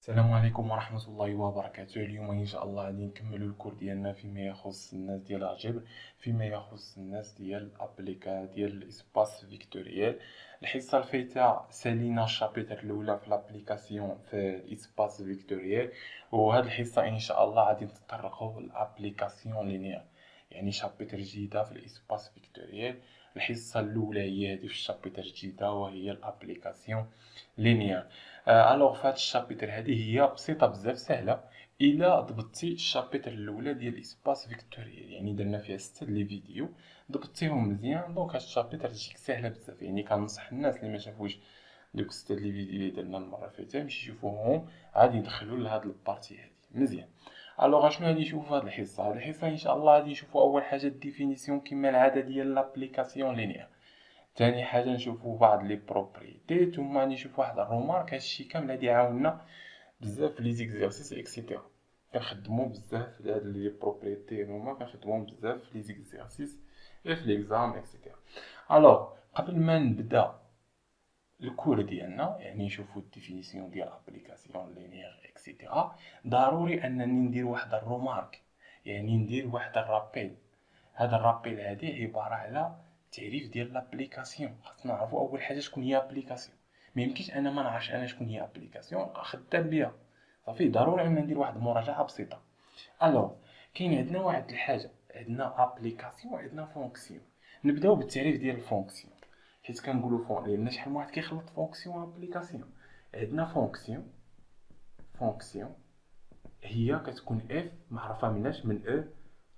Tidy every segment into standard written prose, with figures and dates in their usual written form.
السلام عليكم ورحمة الله وبركاته. اليوم إن شاء الله غادي نكملو الكور ديالنا فيما يخص الناس ديال الجبر، فيما يخص الناس ديال الابليكا ديال الاسباس فيكتوريال. الحصة الفايتة سالينا الشابتر الأولى في الابليكاسيون في الاسباس فيكتوريال، وهاد الحصة إن شاء الله غادي نتطرقو للابليكاسيون لينير، يعني شابتر جديدة في الاسباس فيكتوريال. الحصة الأولى هي هادي في الشابتر الجديدة وهي الابليكاسيون لينير. الوغ فهاد الشابتر هادي هي بسيطه بزاف سهله الا ضبطتي الشابتر الاولى ديال الاسباس فيكتوريال، يعني درنا فيها 6 لي فيديو ضبطتيهم مزيان. دونك هاد الشابتر تجيك سهله بزاف، يعني كنصح الناس اللي ما شافوش دوك 6 لي فيديو اللي درنا المره فاتت يمشي يشوفوهم، عادي يدخلوا لهاد البارتي هادي مزيان. الوغ اشنو غادي نشوفو هاد الحصه؟ هاد الحصه ان شاء الله غادي نشوفو اول حاجه الديفينيسيون كما العاده ديال لابليكاسيون لينير. تاني حاجة نشوفو بعض لي بروبريتي، ثم نشوف واحد الرومارك. هادشي كامل غادي يعاوننا بزاف في لي زيكزارسيس اكسيتيرا. كنخدمو بزاف في هاد لي بروبريتي هما، كنخدموهم بزاف في لي زيكزارسيس في ليكزام اكسيتيرا. الوغ قبل ما نبدا الكور ديالنا، يعني نشوفو الديفينيسيون ديال ابليكاسيون لينير اكسيتيرا، ضروري انني ندير واحد الرومارك، يعني ندير واحد الرابيل. هذا الرابيل هذه عباره على تعريف ديال لابليكاسيون. خاصنا نعرفوا اول حاجه شكون هي ابليكاسيون. ما يمكنش انا ما نعرفش انا شكون هي ابليكاسيون نبقى خدام بها. صافي ضروري ان ندير واحد المراجعه بسيطه. الو كاين عندنا واحد الحاجه، عندنا ابليكاسيون وعندنا فونكسيون. نبداو بالتعريف ديال الفونكسيون، حيت كنقولوا فون لان شحال من واحد كيخلط فونكسيون وابليكاسيون. عندنا فونكسيون هي كتكون اف معرفه مناش من او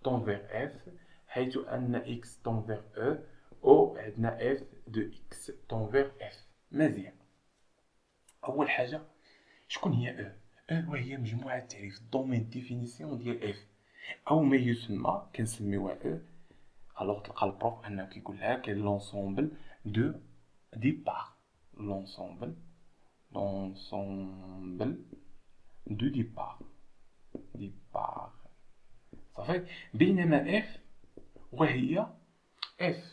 تنفيغ اف، حيث ان اكس تنفيغ او، او عندنا اف دو اكس تنفيغ اف. مزيان. اول حاجه شكون هي او؟ او وهي مجموعه تعريف الدومين ديفينيسيون ديال اف، او ما يسمى كنسميوها او. الوغ تلقى البروف انه كيقول لها كاين لونسومبل دو ديبار، لونسومبل لونسومبل دو ديبار. صافي. بينما اف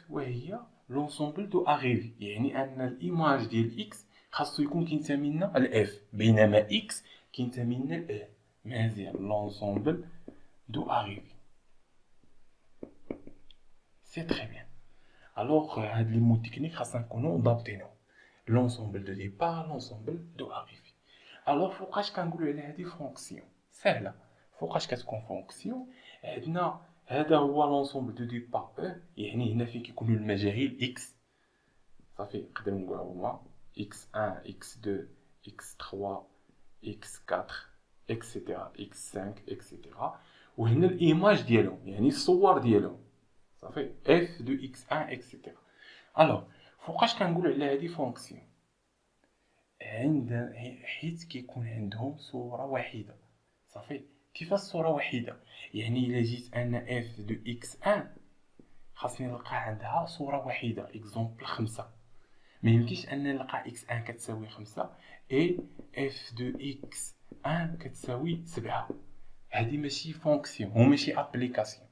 وهي لونسومبل دو اغيفي، يعني ان الايماج ديال اكس خاصو يكون كينتمي لنا الاف، بينما اكس كينتمي لنا الاو. مزيان. لونسومبل دو اغيفي، سي تري بيان. الوغ هاد لي مو تكنيك خاصنا نكونو ضابطينهم. لونسومبل دو ديبار، لونسومبل دو اغيفي. الوغ فوقاش كنقولو على هادي فونكسيون؟ سهله. فوقاش كتكون فونكسيون؟ عندنا هذا هو لونسومبل دو ديبار او، يعني هنا فين كيكونوا المجاهيل اكس. صافي نقدر نقولها هما x1 x2 x3 x4 اكسيتيرا x5 اكسيتيرا، وهنا الايماج ديالهم يعني الصور ديالهم. صافي f دو x1 اكسيتيرا. الوغ فوقاش كنقولوا على هذه فونكسيون؟ عند حيت كيكون عندهم صوره وحيده. صافي. كيفاش صوره وحيده؟ يعني الا جيت انا f دو x1 خاصني نلقى عندها صوره وحيده، اكزومبل 5. ما يمكنش ان نلقى x1 كتساوي 5 اي اف دو x1 كتساوي 7. هذه ماشي فونكسيون وماشي ابليكاسيون.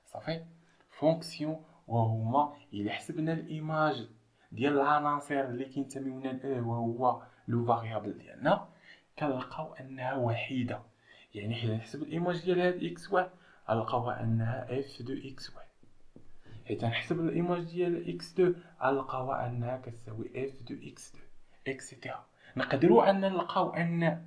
صافي. فونكسيون وهما الا حسبنا الايماج ديال العناصر اللي كينتميونا ل وهو لو فاريابل ديالنا، كنلقاو انها وحيده. يعني حنا نحسب الايماج ديال هاد x1 غنلقاوها انها اف دو x1، حيت نحسب الايماج ديال x2 غنلقاوها انها كتساوي f دو x2 اكسيتيرا. نقدروا ان نلقاو ان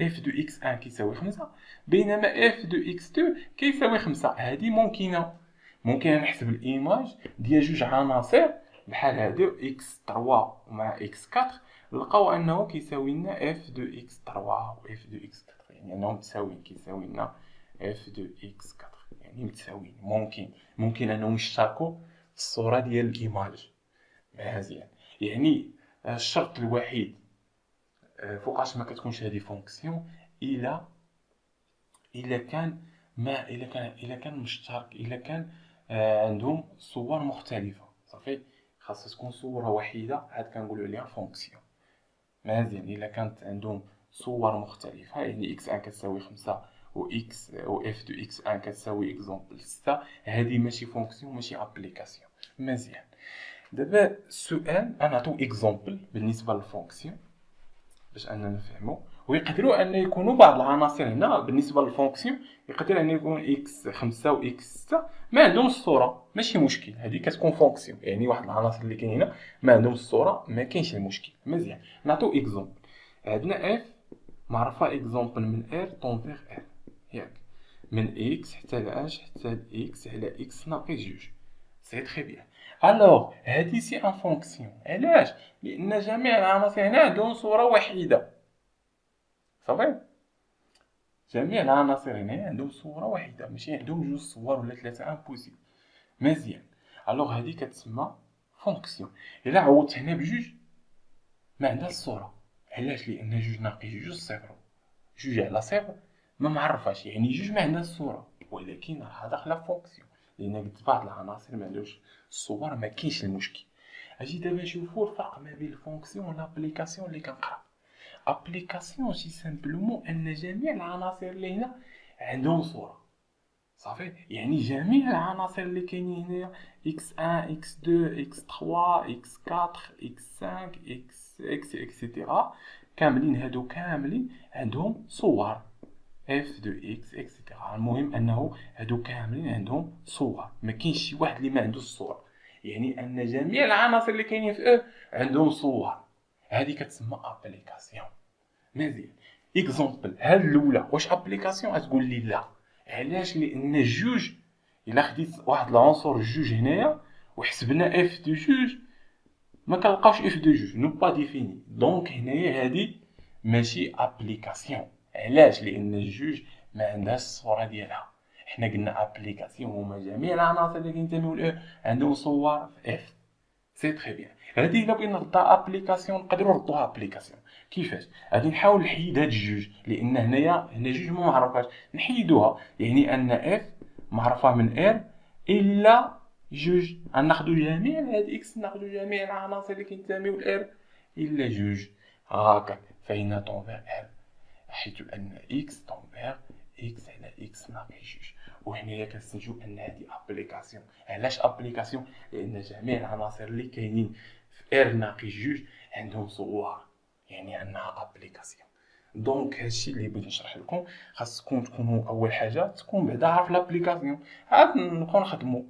f دو x1 كيساوي 5 بينما f دو x2 كيساوي 5. هذه ممكنه. ممكن نحسب الايماج ديال جوج عناصر بحال هادو x3 مع x4، نلقاو انه كيساوي لنا f دو x3 و f دو x4، يعني انهم متساويين، كيساوي لنا f دو x4، يعني متساويين. ممكن انهم يشتركوا في الصوره ديال الايماج. مزيان. يعني الشرط الوحيد فوقاش ما كتكونش هذه فونكسيون الا كان ما الا كان مشترك، الا كان عندهم صور مختلفه. صافي. خاصها تكون صوره وحيده، عاد كنقولوا عليها فونكسيون. مزيان. الا كانت عندهم صور مختلفه، يعني x1 كتساوي 5 و x و f دو x1 كتساوي اكزومبل 6، هذه ماشي فونكسيون ماشي ابليكاسيون. مزيان. دابا السؤال، نعطيو اكزومبل بالنسبه للفونكسيون باش اننا نفهمو، ويقدروا ان يكونوا بعض العناصر هنا بالنسبه للفونكسيون، يقدر ان يكون اكس 5 و اكس 6 ما عندهمش الصوره، ماشي مشكل، هذه كتكون فونكسيون، يعني واحد العناصر اللي كاين هنا ما عندهمش الصوره، ما كاينش المشكل. مزيان، نعطيو اكزومبل. عندنا اف معرفه اكزومبل من ار طونفيغ ار، ياك، من اكس حتى لاش حتى لاكس على اكس ناقص جوج. سي تري بيان. الوغ هادي سي ان فونكسيون، علاش؟ لان جميع العناصر هنا عندهم صوره وحيده، صافي. جميع العناصر هنا عندهم صوره واحده، ماشي عندهم جوج صور ولا ثلاثه، امبوسيبل. مزيان، الوغ هادي كتسمى فونكسيون. الا عوضت هنا بجوج ما عندها الصوره، علاش؟ لان جوج ناقص جوج صفر، جوج على صفر ما معرفاش، يعني جوج ما عندها الصوره، ولكن راها داخله فونكسيون، لان قلت بعض العناصر ما عندوش الصور، ما كاينش المشكل. اجي دابا نشوفوا الفرق ما بين الفونكسيون والابليكاسيون اللي كنقرا. ابليكاسيون سي سامبلومون ان جميع العناصر اللي هنا عندهم صوره، صافي. يعني جميع العناصر اللي كاينين هنايا x1 x2 x3 x4 x5 x اكسيتيرا، كاملين هادو كاملين عندهم صور f دو x اكسيتيرا. المهم انه هادو كاملين عندهم صور، ما كاينش شي واحد اللي ما عندوش الصور، يعني ان جميع العناصر اللي كاينين في عندهم صور. هذه كتسمى ابليكاسيون. مزيان، اكزومبل هاد الاولى واش ابليكاسيون؟ غتقول لي لا، علاش؟ لان جوج، الا خديت واحد العنصر جوج هنايا وحسبنا اف دو جوج ما كنلقاوش اف دو جوج، نو با ديفيني، دونك هنايا هادي ماشي ابليكاسيون. علاش؟ لان جوج ما عندهاش الصوره ديالها. حنا قلنا ابليكاسيون هما جميع العناصر اللي كينتميو ل عندهم صور في اف. سي تري بيان. هادي الا بغينا نردها ابليكاسيون نقدروا نردوها ابليكاسيون. كيفاش؟ غادي نحاول نحيد هاد الجوج، لان هنا جوج ما معرفاش، نحيدوها، يعني ان اف معرفه من ار الا جوج، غناخدو جميع هاد اكس، ناخدو جميع العناصر اللي كينتميو لار الا جوج، هاكا. فإن طونفيغ ار، حيث ان اكس طونفيغ اكس على اكس ناقص جوج. وهنايا كنستنتجو ان هادي ابليكاسيون. علاش ابليكاسيون؟ لان جميع العناصر اللي كاينين في ار ناقص جوج عندهم صور، يعني انها ابليكاسيون. دونك هادشي اللي بغيت نشرح لكم. خاصكم تكونوا اول حاجه تكون بعدا عارف لابليكاسيون، عاد نبقاو نخدموا.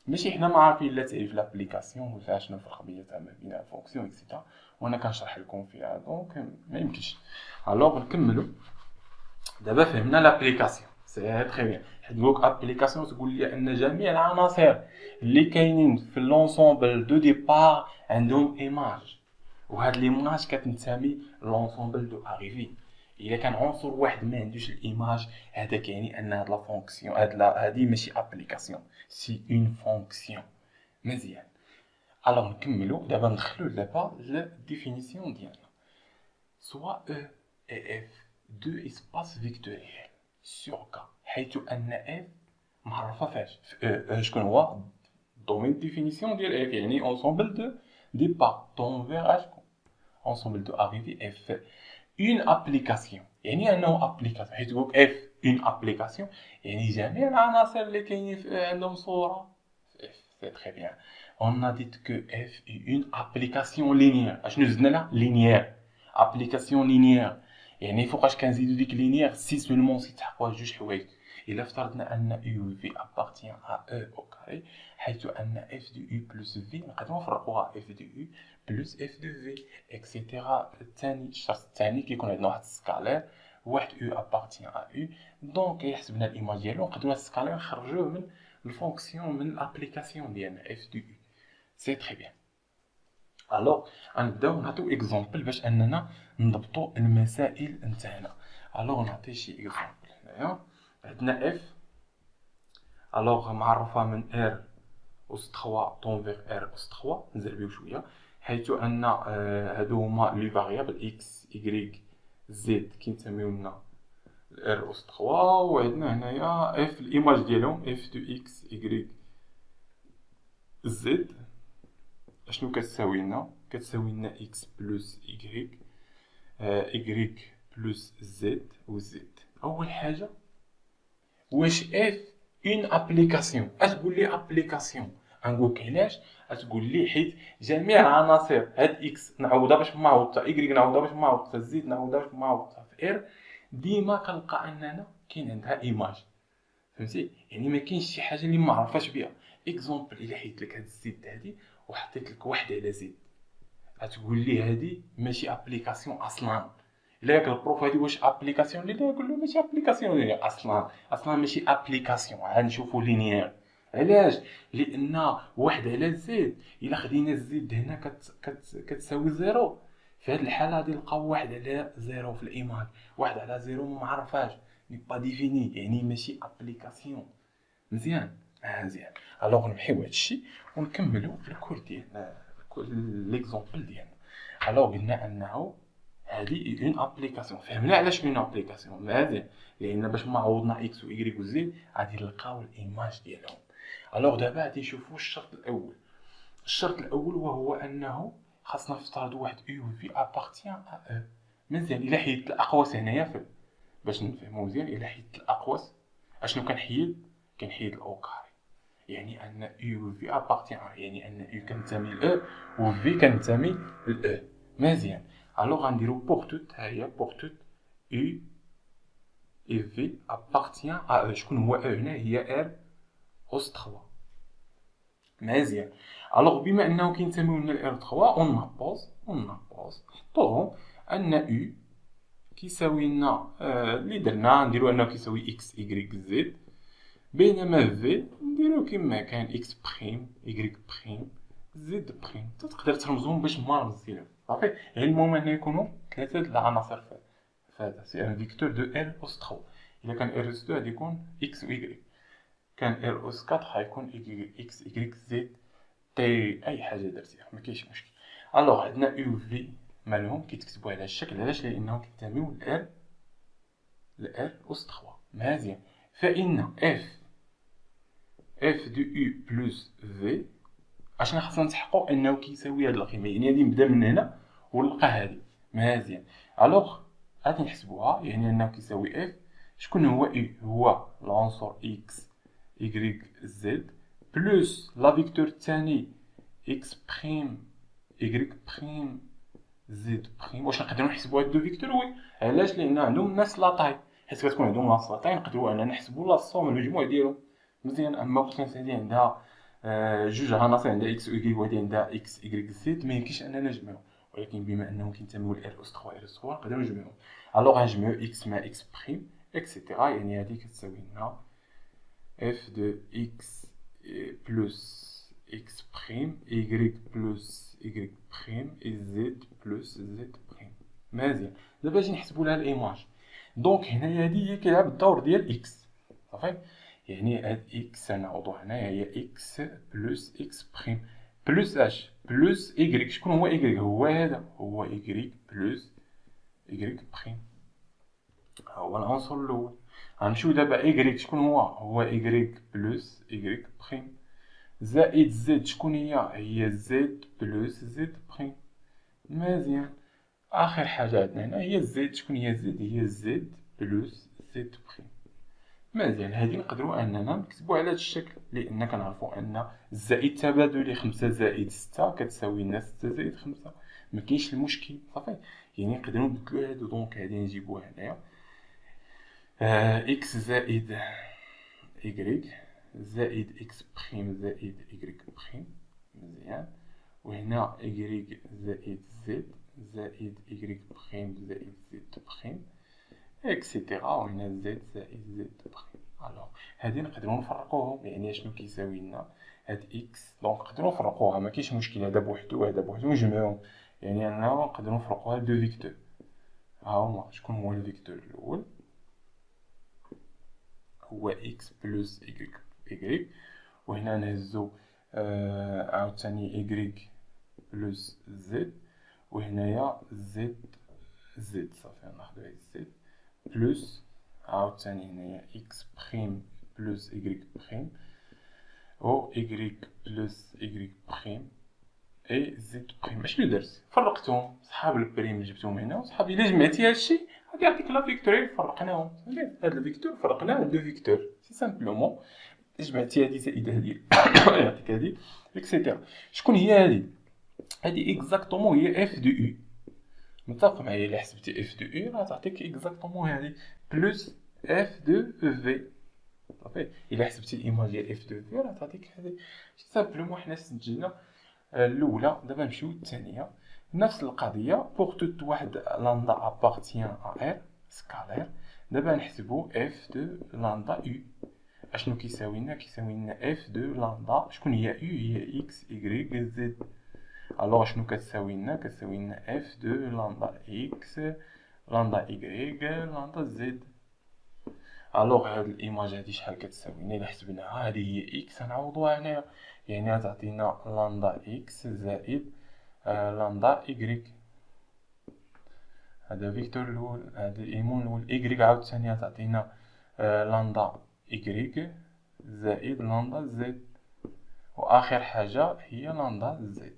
ماشي حنا ما عارفين لا تعريف لابليكاسيون ولا شنو الفرق بيناتها ما بين الفونكسيون اكسيتا، وانا كنشرح لكم فيها، دونك ما يمكنش. الوغ نكملوا. دابا فهمنا لابليكاسيون، سي تري بيان. حيت نقولك ابليكاسيون تقول لي ان جميع العناصر اللي كاينين في لونسومبل دو ديبار عندهم ايماج، وهاد ليماج كتنتمي لونسومبل دو اريفي. الا كان عنصر واحد ما عندوش الايماج، هذا كيعني ان هاد لا فونكسيون هادي ماشي ابليكاسيون، سي اون فونكسيون. مزيان، الوغ نكملوا دابا. ندخلوا دابا للديفينيسيون ديالنا. سوا E et F deux espaces vectoriels sur K، حيث أن F معرفة فاش في شكون هو دومين ديفينيسيون ديال F، يعني ensemble de départ vers شكون ensemble de arrivée F une application، يعني أنه application. حيث تقولك F une application يعني جميع العناصر اللي كاينين في عندهم صورة في F. c'est très bien. On a dit que F est une application linéaire. اشنو زدنا لها؟ linéaire. ابليكاسيون لينيير، يعني فوقاش كنزيدو ديك لينيير سي سولمون سي تحققوا جوج حوايج. الا افترضنا ان يو في ابارتيان ا او او كاري، حيث ان اف دو يو بلس في نقدروا نفرقوها اف دو يو بلس اف دو في اكسيتيرا. الثاني الشرط الثاني كيكون عندنا واحد السكالير، واحد يو ابارتيان ا يو، دونك يحسبنا الايماج ديالو نقدروا هاد السكالير نخرجوه من الفونكسيون من الابليكاسيون ديالنا اف دو يو. سي تري بيان. الوغ غنبداو نعطيو اكزومبل باش اننا نضبطو المسائل نتاعنا. الوغ نعطي شي اكزومبل. هنايا عندنا اف، الوغ معرفه من ار اس 3 طونفيغ ار اس 3، نزربيو شويه، حيث ان هادو هما لي فاريابل اكس ايغريك زد كينسميو لنا ار اس 3، وعندنا هنايا اف الايماج ديالهم اف دو اكس ايغريك زد اشنو كتساوي لنا؟ كتساوي لنا اكس بلس ايغريك ايغريك بلس زد و زد. اول حاجه واش اف اون ابليكاسيون؟ اش تقول لي ابليكاسيون؟ غنقولك علاش. غتقول لي حيت جميع العناصر هاد اكس نعوضها باش نعوض حتى ايكغيك، نعوضها باش نعوض حتى زد، نعوضها باش نعوض حتى في ار، ديما كنلقى اننا كاين عندها ايماج. فهمتي؟ يعني ما كاينش شي حاجه اللي ما عرفاش بها. اكزومبل الا حيت لك هاد الزد هادي وحطيت لك واحد على زد، غتقول لي هادي ماشي ابليكاسيون اصلا. الا ياك البروف هادي واش ابليكاسيون، اللي يقول له ماشي ابليكاسيون هي اصلا ماشي ابليكاسيون. غنشوفوا لينيير. علاش؟ لان واحد على زد الا خدينا الزد هنا كتساوي زيرو، في هاد الحاله غادي نلقاو واحد على زيرو في الايماج، واحد على زيرو ما معرفاش، ني با ديفيني، يعني ماشي ابليكاسيون. مزيان. مزيان. الوغ نمحيو هادشي ونكملوا في الكور ديالنا، ليكزومبل ديالنا. الوغ قلنا انه هذه اون ابليكاسيون. فهمنا علاش اون ابليكاسيون؟ مزيان. لان باش ما عوضنا اكس و ايكغيك و زد غادي نلقاو الايماج ديالهم. الوغ دابا غادي نشوفوا الشرط الاول. الشرط الاول وهو انه خاصنا نفترضوا واحد او في ابارتيان ا او. مزيان. الا حيدت الاقواس هنايا باش نفهموا مزيان، الا حيدت الاقواس اشنو كنحيد؟ كنحيد الاو كاري. يعني ان او في ابارتيان، يعني ان او كنتمي ل او و في كنتمي ل او. مزيان. الوغ غنديرو بوغ توت، ها هي بوغ توت او اي في ابارتيان ا او. شكون هو او هنا؟ هي ار اس 3. مزيان. الوغ بما انه كينتميو لنا لار 3 اون نابوز نحطوهم ان او كيساوي لنا اللي درنا نديرو انه كيساوي اكس ايكغيك زد، بينما في نديرو كما كان اكس بريم ايكغيك بريم زد بريم. تقدر ترمزهم باش ما رمزتيهم صافي. غير المهم ان يكونوا ثلاثه د العناصر فهذا سي ان فيكتور دو ار اس 3. الا كان ار اس 2 غادي يكون اكس و ايكغيك، كان ار اس 4 غيكون اكس ايكغيك زد تي اي حاجه درتيها ما كاينش مشكل. الوغ عندنا او في مالهم كيتكتبوا على هذا الشكل. علاش؟ لانهم كينتميو لار اس 3. مزيان. فان اف دو او بلس في عشان خاصنا نتحققوا انه كيساوي هاد القيمه، يعني غادي نبدا من هنا ونلقى هادي. مزيان. الوغ غادي نحسبوها، يعني انه كيساوي اف شكون هو اي؟ هو العنصر اكس ايكغيك زد بلس لا فيكتور الثاني اكس بريم ايكغيك بريم زد بريم. واش نقدروا نحسبوا هاد دو فيكتور؟ وي. علاش؟ لان عندهم نفس لاطاي، حيت كتكون عندهم نفس لاطاي نقدروا اننا نحسبوا لا صوم المجموع ديالهم. مزيان. اما وقت كانت هادي عندها جوج عناصر، عندها اكس و ايكغيك وهادي عندها اكس ايكغيك زد، ما يمكنش اننا نجمعهم. ولكن بما انهم كينتميو ل ار اس 3 ار اس 3 نقدروا نجمعهم. الوغ غنجمعوا اكس مع اكس بريم اكسيتيرا، يعني هادي كتساوي لنا اف دو اكس بلس x prime y plus y prime et z plus z prime. مزيان. دابا اجي نحسبوا لها الايماج. دونك هنايا هادي هي كيلعب الدور ديال x صافي. يعني هاد x نعوضو هنايا هي x بلس x بريم بلس اش بلس y. شكون هو y؟ هو هذا، هو y بلس y بريم، هو العنصر الاول. غنمشيو دابا y شكون هو y بلس y بريم زائد زد. شكون هي زد بلس زد بريم. مزيان. اخر حاجه عندنا هنا هي زد. شكون هي زد؟ هي زد بلس زد بريم. مزيان. هادي نقدروا اننا نكتبوا على هذا الشكل، لان كنعرفوا ان الزائد تبادلي 5 زائد 6 كتساوي لنا 6 زائد 5. ما كاينش المشكل صافي. يعني نقدروا نبدلوا هادو. دونك غادي نجيبوها هنايا اكس زائد y زائد x بريم زائد y بريم. مزيان. وهنا y زائد z زائد y بريم زائد z بريم اكسيتيرا. وهنا z زائد z بريم. الوغ هادي نقدروا نفرقوهم، يعني شنو كيساوي لنا هاد x. دونك نقدروا نفرقوها ما كاينش مشكل، هذا بوحدو وهذا بوحدو ونجمعوهم، يعني اننا نقدروا نفرقوها لدو فيكتور. ها هما. شكون هو الفيكتور الاول؟ هو x بلس y. وهنا نهزو عاوتاني y بلس z. وهنايا z صافي ناخدو هاد z بلس عاوتاني هنايا x بريم بلس y بريم و y بلس y بريم اي زد بريم. اشنو درت؟ فرقتهم. صحاب البريم جبتهم هنا، وصحاب الا جمعتي هادشي غادي يعطيك لا فيكتور اللي فرقناهم. هاد الفيكتور فرقناه لدو فيكتور سي سامبلومون جمعتي هادي زائد هادي يعطيك هادي اكسيتيرا. شكون هي هادي؟ هادي اكزاكتومون هي اف دو يو. متفق معايا؟ الا حسبتي اف دو يو راه تعطيك اكزاكتومون هادي بلس اف دو في. صافي الا حسبتي الايماج ديال اف دو في راه تعطيك هادي. سامبلومون حنا سجلنا الاولى، دابا نمشيو للثانيه. نفس القضيه بوغ توت واحد لاندا ابارتيان ا ار سكالير. دابا نحسبو اف دو لاندا يو. اشنو كيساوي لنا؟ كيساوي لنا اف دو لاندا. شكون هي يو؟ هي اكس ايغريك زد. الوغ شنو كتساوي لنا؟ كتساوي لنا اف دو لاندا اكس لاندا ايغريك لاندا زد. الوغ هاد الايماج هادي شحال كتساوي لنا؟ الا حسبناها هادي هي اكس غنعوضوها هنايا، يعني غتعطينا لاندا اكس زائد لاندا ايغريك. هذا فيكتور الاول، هذا الايمون الاول. ايغريك عاوتاني تعطينا لاندا ايغريك زائد لاندا زد، واخر حاجه هي لاندا زد.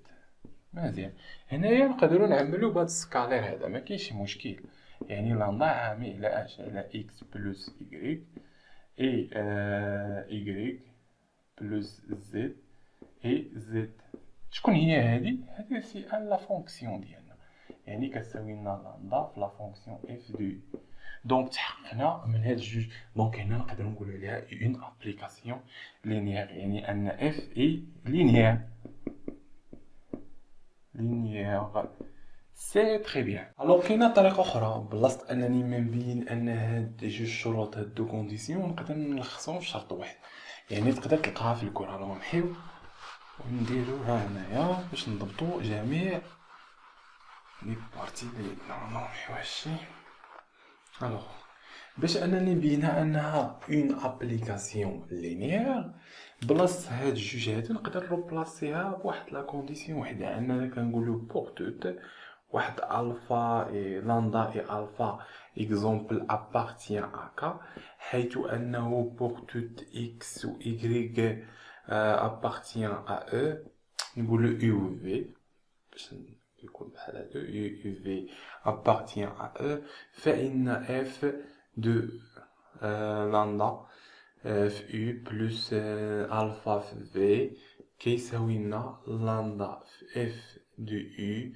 مزيان. هنايا نقدروا نعملوا بهذا السكالير هذا، ما كاينش مشكل. يعني لاندا عامل على اش؟ على اكس بلس ايغريك اي ايغريك بلس زد اي زد. شكون هي هذه؟ هذه سي ان لا فونكسيون ديالنا، يعني كتساوي لنا لاندا في لا فونكسيون اف دو. دونك تحققنا من هاد الجوج. دونك هنا نقدر نقولوا عليها اون ابليكاسيون لينيير، يعني ان اف اي لينيير. سي تري بيان. الوغ كاينه طريقه اخرى، بلاصه انني ما نبين ان هاد جوج شروط، هاد دو كونديسيون، نقدر نلخصهم في شرط واحد. يعني تقدر تلقاها في الكره. الوغ نمحيو ونديروها هنايا باش نضبطو جميع لي بارتي لي نمحيو هادشي. الوغ باش انني نبينها انها اون ابليكاسيون لينيير، بلاصه هاد الجوج هادو نقدر نروبلاسيها بواحد لا كونديسيون وحده. اننا كنقولو بوغ توت واحد الفا اي لاندا اي الفا اكزومبل ابارتيان ا كا، حيث انه بوغ توت اكس و ايغريك ابارتيان ا او. نقولو يو في باش يكون بحال هكا، يو في ابارتيان ا او، فان اف دو لاندا في يو بلس الفا في في كيساوي لنا لاندا في اف دو يو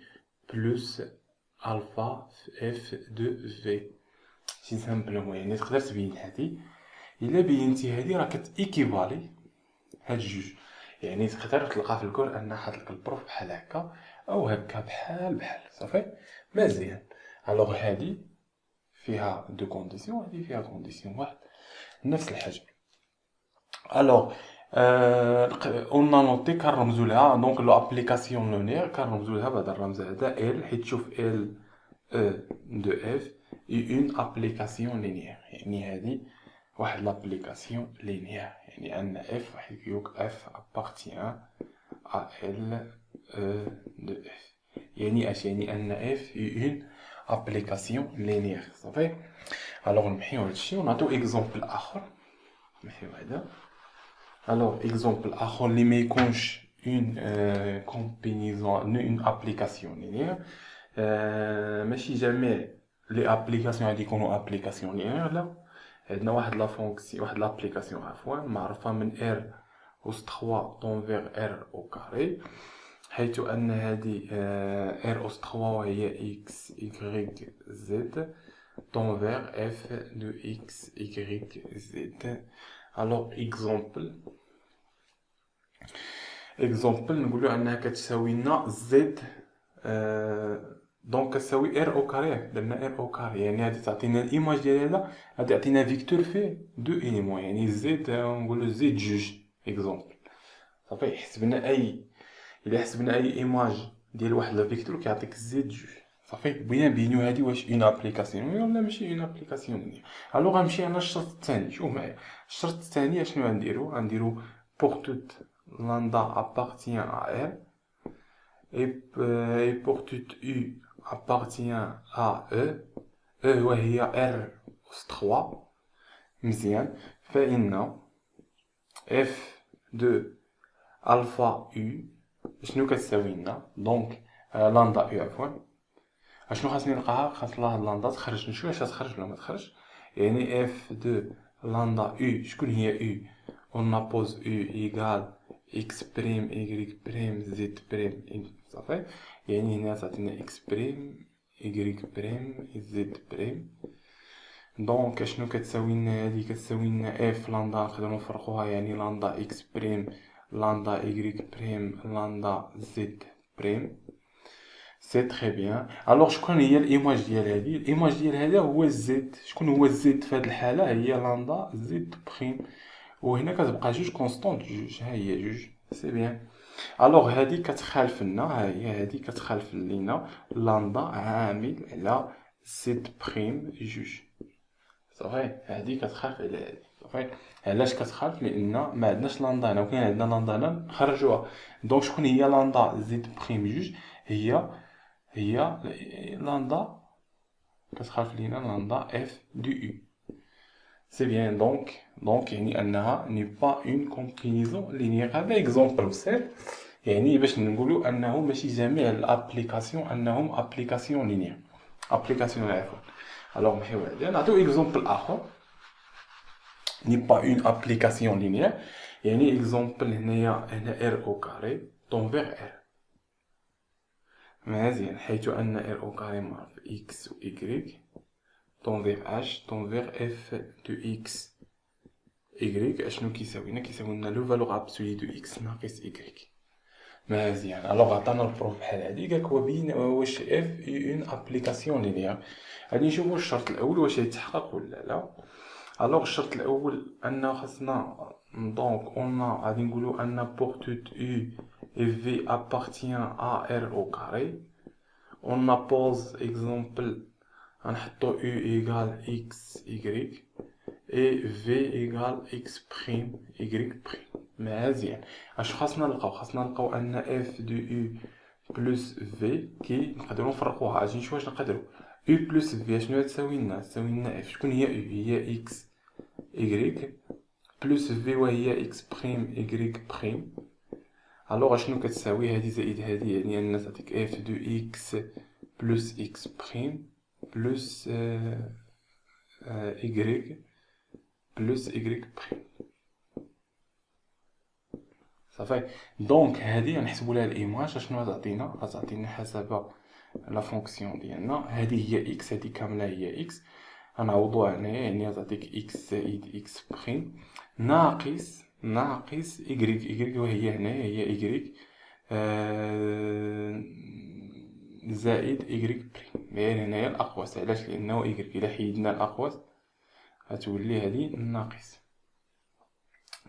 بلس الفا في اف دو في. سي سامبلومون يعني تقدر تبين هادي. الا بينتي هادي راه كتيكيفالي هاد جوج. يعني تقدر تلقى في الكور ان حاط لك البروف بحال هكا او هكا بحال صافي. مزيان. الوغ هادي فيها دو كونديسيون، هادي فيها كونديسيون واحد نفس الحاجه. الوغ اون نوتي كنرمزو لها دونك لو ابليكاسيون لونيير كنرمزو لها بهذا الرمز هذا ال، حيت تشوف ال او دو اف اي اون ابليكاسيون لينيير. يعني هذه واحد لابليكاسيون لينيير، يعني ان اف حيت يوك اف ابارتيان ا ال او دو اف. يعني اش؟ يعني ان اف اي اون ابليكاسيون لينيير. صافي. الوغ نمحيو هادشي ونعطيو اكزومبل اخر. نمحيو هذا. الوغ اكزومبل اخر اللي ما يكونش اون كومبينيزون اون ابليكاسيون لينيير. ماشي جميع لي ابليكاسيون غادي يكونوا ابليكاسيون لينيير، لا. عندنا واحد لا فونكسيون، واحد لابليكاسيون عفوا معروفه من ار أس 3 طونفيغ ار او كاري، حيث ان هذه ار أس 3 وهي اكس يغريك زد طونفيغ اف دو اكس يغريك زد. الوغ اكزومبل نقولوا انها كتساوي لنا زد دونك كتساوي ار او كاري. درنا ار او كاري يعني غادي تعطينا الايماج ديال هذا، غادي يعطينا فيكتور فيه دو ايليمون، يعني زد نقولوا زد جوج اكزومبل. صافي. حسبنا اي، الا حسبنا اي ايماج ديال واحد لا فيكتور كيعطيك زد جوج. صافي. بغينا نبينو هادي واش اون ابليكاسيون ولا ماشي اون ابليكاسيون. الوغ غنمشي انا الشرط الثاني. شوف معايا الشرط الثاني اشنو غنديرو بوغ توت lambda appartient à R et pour toute U appartient à E. E وهي R أس 3. مزيان. فإن F de alpha U شنو كتساوي لنا؟ دونك لامدا U عفوا. اشنو خاصني نلقاها؟ خاص هاد لامدا تخرج. نشوف واش تخرج ولا ما تخرج. يعني F de لامدا U شكون هي U؟ on pose U égale X prime Y prime Z prime صافي. يعني هنا تعطينا X prime Y prime Z prime. دونك اشنو كتساوي لنا هادي؟ كتساوي لنا اف لاندا نقدروا نفرقوها، يعني لاندا اكس بريم لاندا ايغريك بريم لاندا زد بريم. سي تري بيان. الوغ شكون هي الايماج ديال هادي؟ الايماج ديال هذا هو الزد. شكون هو الزد في هاد الحاله؟ هي لاندا زد بريم. وهنا كتبقى جوج كونستونط، جوج، ها هي جوج. سي بيان. الوغ هادي كتخالف لنا، ها هي هادي كتخالف لينا لاندا عامل على زد بريم جوج. صافي. هادي كتخالف على هادي. صافي. علاش كتخالف؟ لان ما عندناش لاندا هنا، وكاين عندنا لاندا هنا نخرجوها. دونك شكون هي لاندا زد بريم جوج؟ هي لاندا كتخالف لينا لاندا اف دو يو. سي بيان. دونك يعني انها ني با اون كومبينيزون لينيير. هذا اكزومبل بسيط، يعني باش نقولوا انه ماشي جميع الابليكاسيون انهم ابليكاسيون لينيير، ابليكاسيون عفوا. الوغ نمشيو هادي نعطيو اكزومبل اخر. ني با اون ابليكاسيون لينيير، يعني اكزومبل هنايا ار او كاري طونفيغ ار. مزيان. حيث ان ار او كاري معرف اكس و ايكغيك طونفيغ اش طونفيغ اف دو اكس ايكغيك. اشنو كيساوينا؟ كيساوينا لو فالور ابسولي دو اكس ناقص ايكغيك. مزيان. الوغ عطانا البروف بحال هادي، قالك وبين واش اف اون ابليكاسيون لينيير. غادي نشوفو الشرط الاول واش يتحقق ولا لا. الوغ الشرط الاول ان خاصنا دونك غادي نقولو ان بور توت u et v appartient à r au carré. on pose exemple غنحطو u égale x y et v égale x prime y prime. مزيان. اش خاصنا نلقاو؟ خاصنا نلقاو ان f de u plus v كي نقدروا نفرقوها. اجي نشوف واش نقدروا. u plus v شنو تساوي لنا؟ تساوي لنا f. شكون هي u؟ هي x y plus v وهي x prime y prime. الوغ شنو كتساوي هادي زائد هادي؟ يعني أن تعطيك f دو x بلس x بريم بلس y بلس y بريم. صافي. دونك هادي غنحسبو لها الايماج. شنو غتعطينا؟ غتعطينا حسب لا فونكسيون ديالنا. هادي هي x، هادي كامله هي x. غنعوضوها هنايا، يعني غتعطيك x زائد x بريم ناقص y وهي هنايا هي y زائد y بريم. غير هنايا الأقواس. علاش؟ لأنه y إلا حيدنا الأقواس غتولي هادي ناقص.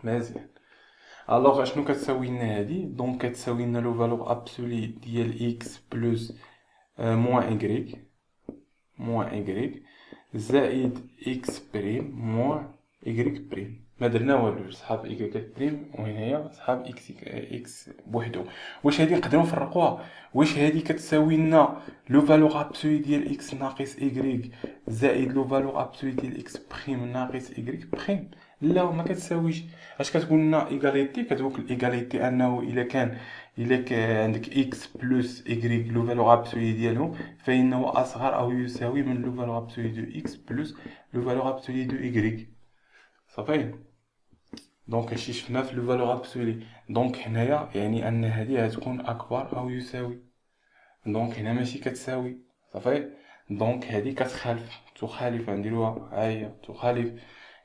مزيان. الوغ اشنو كتساوي لنا هادي؟ دونك كتساوي لنا لو فالور ابسولي ديال x بلس موان y زائد x بريم موان y بريم. ما درنا والو، صحاب y بريم وهنايا صحاب x بوحدو. واش هادي نقدروا نفرقوها؟ واش هادي كتساوي لنا لو فالور ابسولي ديال x ناقص y زائد لو فالور ابسولي ديال x بريم ناقص y بريم؟ لا، ما كتساويش. اش كتقول لنا ايغاليتي؟ كتقول الايغاليتي انه الا كان عندك x بلس y لو فالور ابسولي ديالهم فانه اصغر او يساوي من لو فالور ابسولي دو x بلس لو فالور ابسولي دو y. صافي. دونك هادشي شفنا في لو فالور ابسولي. دونك هنايا يعني ان هادي غتكون اكبر او يساوي. دونك هنا ماشي كتساوي. صافي. دونك هادي تخالف نديروها هاهي تخالف.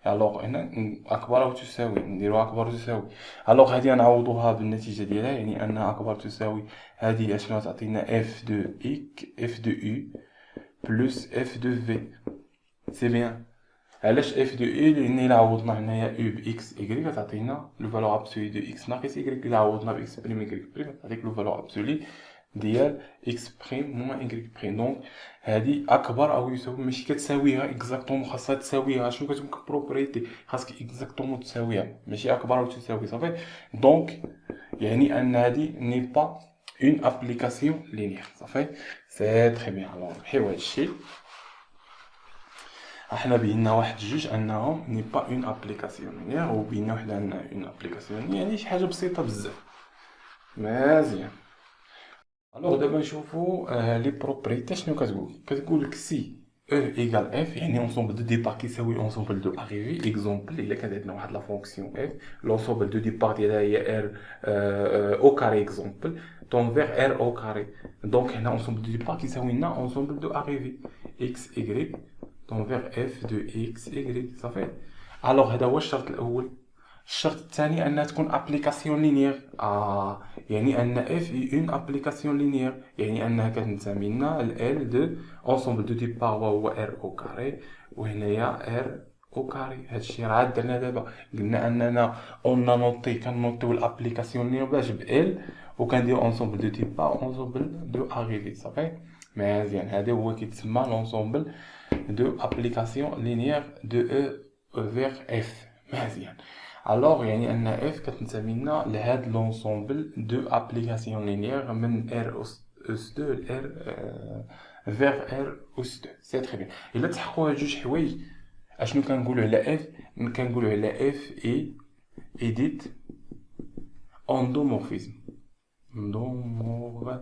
الوغ هنا اكبر او تساوي نديروها اكبر او تساوي. الوغ هادي غنعوضوها بالنتيجه ديالها، يعني انها اكبر تساوي. هادي اشنو تعطينا f دو u بلس f دو v. سي بيان. علاش اف دو اي؟ لان الا عوضنا هنايا او باكس ايكغيك غتعطينا لو فالور ابسولي دو اكس ناقص ايكغيك. الا عوضنا باكس بريم ايكغيك بريم غتعطيك لو فالور ابسولي ديال اكس بريم موان ايكغيك بريم. دونك هادي اكبر او يساوي، ماشي كتساويها اكزاكتومون، خاصها تساويها. شنو كتكون كبروبريتي؟ خاصك اكزاكتومون تساويها، ماشي اكبر او تساوي. صافي. دونك يعني ان هادي ني با اون ابليكاسيون لينيير. صافي. سي تري بيان. الوغ نحيو هادشي. احنا بينا واحد جوج انهم ني با اون ابليكاسيون لينيير، وبينا وحده عندنا اون ابليكاسيون لينيير، يعني شي حاجه بسيطه بزاف. مزيان. الوغ دابا نشوفو لي بروبريتي. شنو كتقول لك؟ سي E égale f يعني ensemble de départ كيساوي ensemble de arrivée. exemple إلا كانت عندنا واحد لا فونكسيون f l'ensemble de départ ديالها هي r au carré exemple تنفيغ r au carré. دونك هنا ensemble de départ كيساوي لنا ensemble de arrivée x y تنفيغ f de x y صافي. الوغ هذا هو الشرط الاول. الشرط الثاني انها تكون ابليكاسيون لينيير. يعني ان اف اي اون ابليكاسيون لينيير، يعني انها كتنتمي لنا ال دو اونسومبل دو ديبار وهو ار او كاري، وهنايا ار او كاري. هادشي راه عاد درنا دابا، قلنا اننا اون كنوطيو الابليكاسيون لينيير باش ال وكنديرو اونسومبل دو ديبار اونسومبل دو اريفي صافي. مزيان، هذا هو كيتسمى لونسومبل دو ابليكاسيون لينيير دو او فيغ اف. مزيان. الوغ يعني ان اف كتنتمي لنا لهاد لونسومبل دو ابليكاسيون لينيير من ار اس 2 ل ار فيغ ار اس 2. سي تري بيان. الا تحققوا هاد جوج حوايج اشنو كنقولوا على اف؟ كنقولوا على اف اي ايديت اندومورفيزم. اندومورفيزم.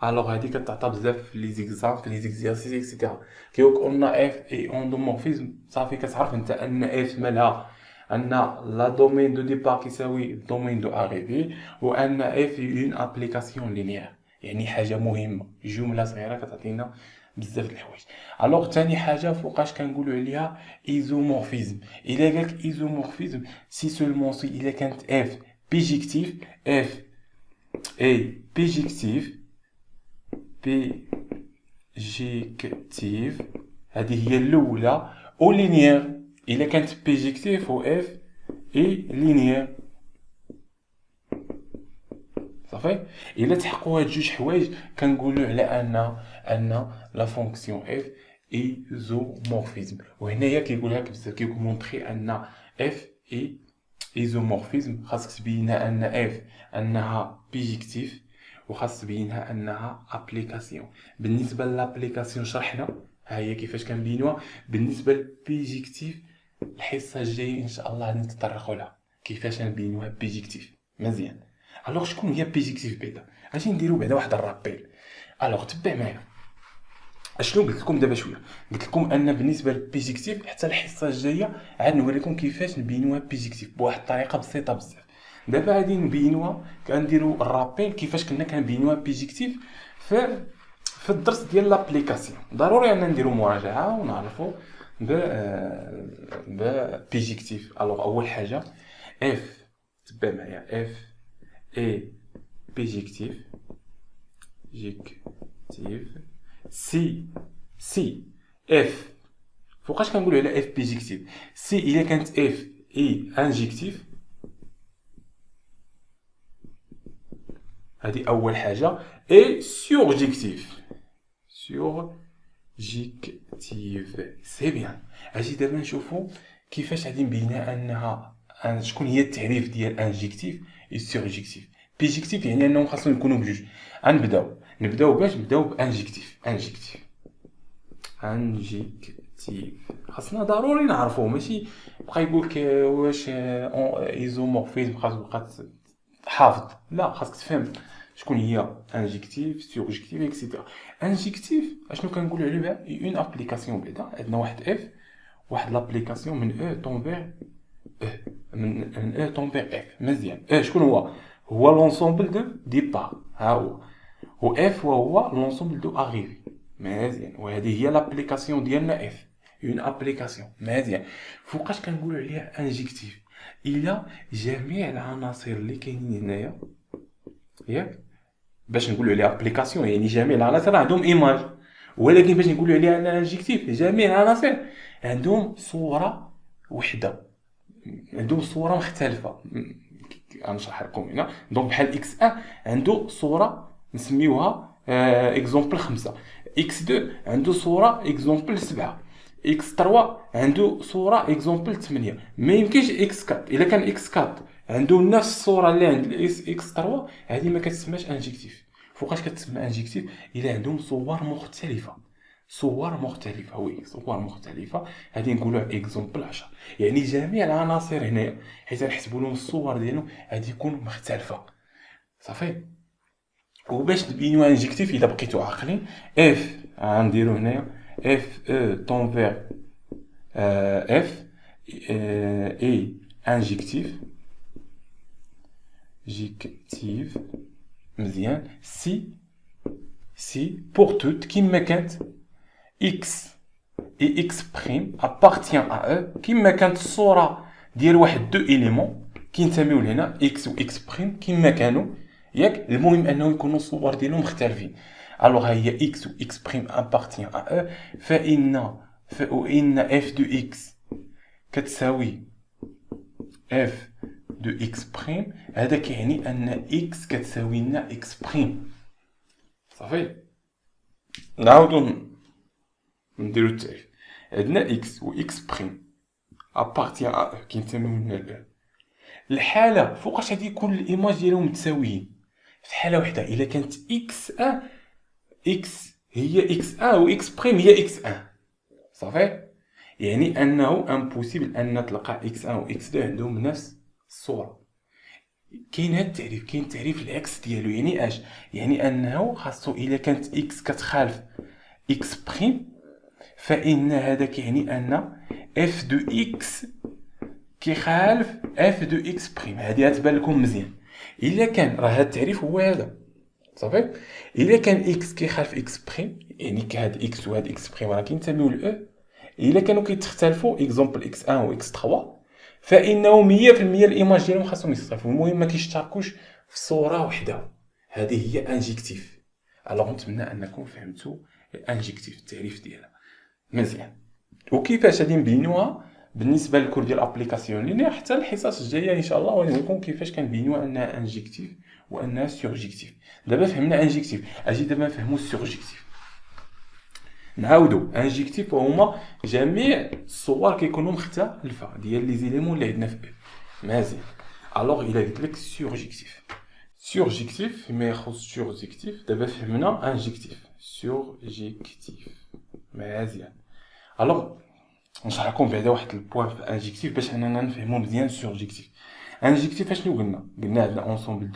الوغ هادي كتعطى بزاف في لي زيكزامبل في لي زيكزارسيس اكسيتيرا. كي قلنا اف اي اندومورفيزم صافي كتعرف انت ان اف مالها ان لا دومين دو ديبار كيساوي دومين دو اريفي، وان اف اي اون ابليكاسيون لينيير، يعني حاجه مهمه، جمله صغيره كتعطينا بزاف د الحوايج. الوغ ثاني حاجه فوقاش كنقولوا عليها ايزومورفيزم. الا قالك ايزومورفيزم سي سولمون سي الا كانت اف بيجيكتيف، اف اي بيجيكتيف بيجيكتيف هذه هي الاولى، او لينيير الا كانت بيجيكتيف و اف اي لينيير صافي. الا تحققوا هاد جوج حوايج كنقولوا على ان لا فونكسيون اف ايزومورفيزم. وهنايا كيقول لك بزاف كيمونطري ان اف اي ايزومورفيزم. خاصك تبينها ان اف انها بيجيكتيف، وخاص تبينها انها ابليكاسيون. بالنسبه لابليكاسيون شرحنا ها هي كيفاش كنبينوها. بالنسبه للبيجيكتيف الحصه الجايه ان شاء الله غادي نتطرقوا لها كيفاش نبينوها بيجيكتيف. مزيان. الوغ شكون هي بيجيكتيف بعدا؟ غادي نديرو بعدا واحد الرابيل. الوغ تبع معايا اشنو قلت لكم دابا شويه. قلت لكم ان بالنسبه للبيجيكتيف حتى الحصه الجايه عاد نوريكم كيفاش نبينوها بيجيكتيف بواحد الطريقه بسيطه بزاف. دابا غادي نبينوها كنديرو الرابيل كيفاش كنا كنبينوها بيجيكتيف في الدرس ديال لابليكاسيون. ضروري ان نديرو مراجعه ونعرفوا بيجيكتيف. الوغ اول حاجه اف، تبع معايا اف اي بيجيكتيف سي اف. فوقاش كنقولوا على اف بيجيكتيف؟ سي الا كانت اف اي انجيكتيف، هذه اول حاجه. اي سورجيكتيف سي بيان. اجي دابا نشوفوا كيفاش غادي نبينها انها شكون هي التعريف ديال انجيكتيف و سورجيكتيف. بيجيكتيف يعني انهم خاصهم يكونوا بجوج. غنبداو باش نبداو بانجيكتيف. خاصنا ضروري نعرفوه، ماشي بقى يقولك واش ايزومورفيزم خاص تبقى حافظ. لا، خاصك تفهم شكون هي انجيكتيف سورجيكتيف اكسيتيرا. انجيكتيف اشنو كنقولوا عليه بها؟ اون ابليكاسيون. بعدا عندنا واحد اف، واحد لابليكاسيون من او طونفير من او طونفير اف. مزيان. شكون هو لونسومبل دو ديبار. ها هو و اف وهو لونسومبل دو اريفي. مزيان. وهذه هي لابليكاسيون ديالنا اف، اون ابليكاسيون. مزيان. فوقاش كنقولوا عليها انجيكتيف؟ الى جميع العناصر اللي كاينين هنايا، ياك، باش نقولوا عليها ابليكاسيون يعني جميع العناصر عندهم ايماج. ولكن باش نقولوا عليها انها انجيكتيف جميع العناصر عندهم صوره وحده، عندهم صوره مختلفه. غنشرح لكم هنا. دونك بحال اكس 1 عنده صوره نسميوها اكزومبل 5، اكس 2 عنده صوره اكزومبل 7، اكس 3 عنده صوره اكزومبل 8. ما يمكنش اكس 4 الا كان اكس 4 عنده نفس الصوره اللي عند اكس 3، هذه ما كتسماش انجيكتيف. فوقاش كتسمى انجيكتيف؟ الا عندهم صور مختلفه. صور مختلفه هذه نقولوا اكزومبل 10. يعني جميع العناصر هنا حيت نحسبوا لهم الصور ديالهم غادي يكونوا مختلفه صافي. وباش نبينو انجكتيف الا بقيتو عاقلين اف غنديرو هنايا اف او طونفير اف اي انجكتيف جيكتيف مزيان si pour toutes كيما كانت x et x prime appartient à eux كيما كانت الصورة ديال واحد دو إليمون كينتميو لهنا x و x prime كيما كانوا ياك المهم أنه يكونوا الصور ديالهم مختلفين alors هي x و x prime appartient à eux فإن f de x كتساوي f de x prime هذا كيعني أن x كتساوي لنا x prime صافي نعاودو نديرو التعريف عندنا x و x بريم appartient à eux كينتميو لنا الآن الحالة فوقاش غادي يكون الإيماج ديالهم متساويين في حالة وحدة إلا كانت x1 x هي x1 و x بريم هي x1 صافي يعني أنه امبوسيبل أن تلقى x1 و x2 عندهم نفس الصورة كاين هاد التعريف كاين تعريف العكس ديالو يعني اش يعني انه خاصو الا كانت اكس كتخالف اكس بريم فان هذا كيعني ان اف دو اكس كيخالف اف دو اكس بريم هذه غتبان لكم مزيان الا كان راه هاد التعريف هو هذا صافي الا كان اكس كيخالف اكس بريم يعني كهاد اكس وهاد اكس بريم راه كينتميو لاو الا كانوا كيتختلفوا اكزومبل اكس 1 و اكس 3 فانه 100% الايماج ديالهم خاصهم يصطفوا المهم ما كيشتركوش في صوره وحده هذه هي انجكتيف الوغ نتمنى انكم فهمتوا انجكتيف التعريف ديالها مزيان وكيفاش غادي نبينوها بالنسبه للكور ديال الابليكاسيون لان حتى الحصص الجايه ان شاء الله غادي نقول لكم كيفاش كنبينوا انها انجكتيف وانها سورجيكتيف دابا فهمنا انجكتيف اجي دابا نفهموا السورجيكتيف نعاودو انجكتيف وهما جميع الصور كيكونوا مختلفه ديال لي زيليمون اللي عندنا في مزيان الوغ الا قلت لك سورجيكتيف فيما يخص سورجيكتيف دابا فهمنا انجكتيف سورجيكتيف مزيان الوغ نشرح لكم بعدا واحد البوان في انجكتيف باش اننا نفهموا مزيان سورجيكتيف انجكتيف اشنو قلنا عندنا اونسومبل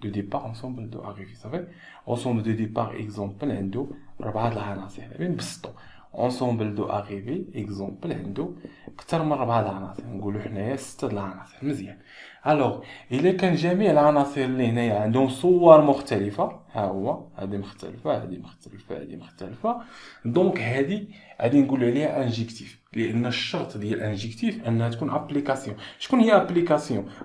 دو ديبار اونسومبل دو اريفي صافي اونسومبل دو ديبار اكزومبل عنده 4 العناصر يعني نبسطو اونسومبل دو اريفي اكزومبل عنده اكثر من 4 العناصر نقولوا حنايا 6 العناصر مزيان الوغ الا كان جميع العناصر اللي هنايا عندهم صور مختلفه ها هو هذه مختلفه هذه مختلفه هذه مختلفه دونك هذه غادي نقولوا عليها انجكتيف لان الشرط ديال انجكتيف انها تكون ابليكاسيون شكون هي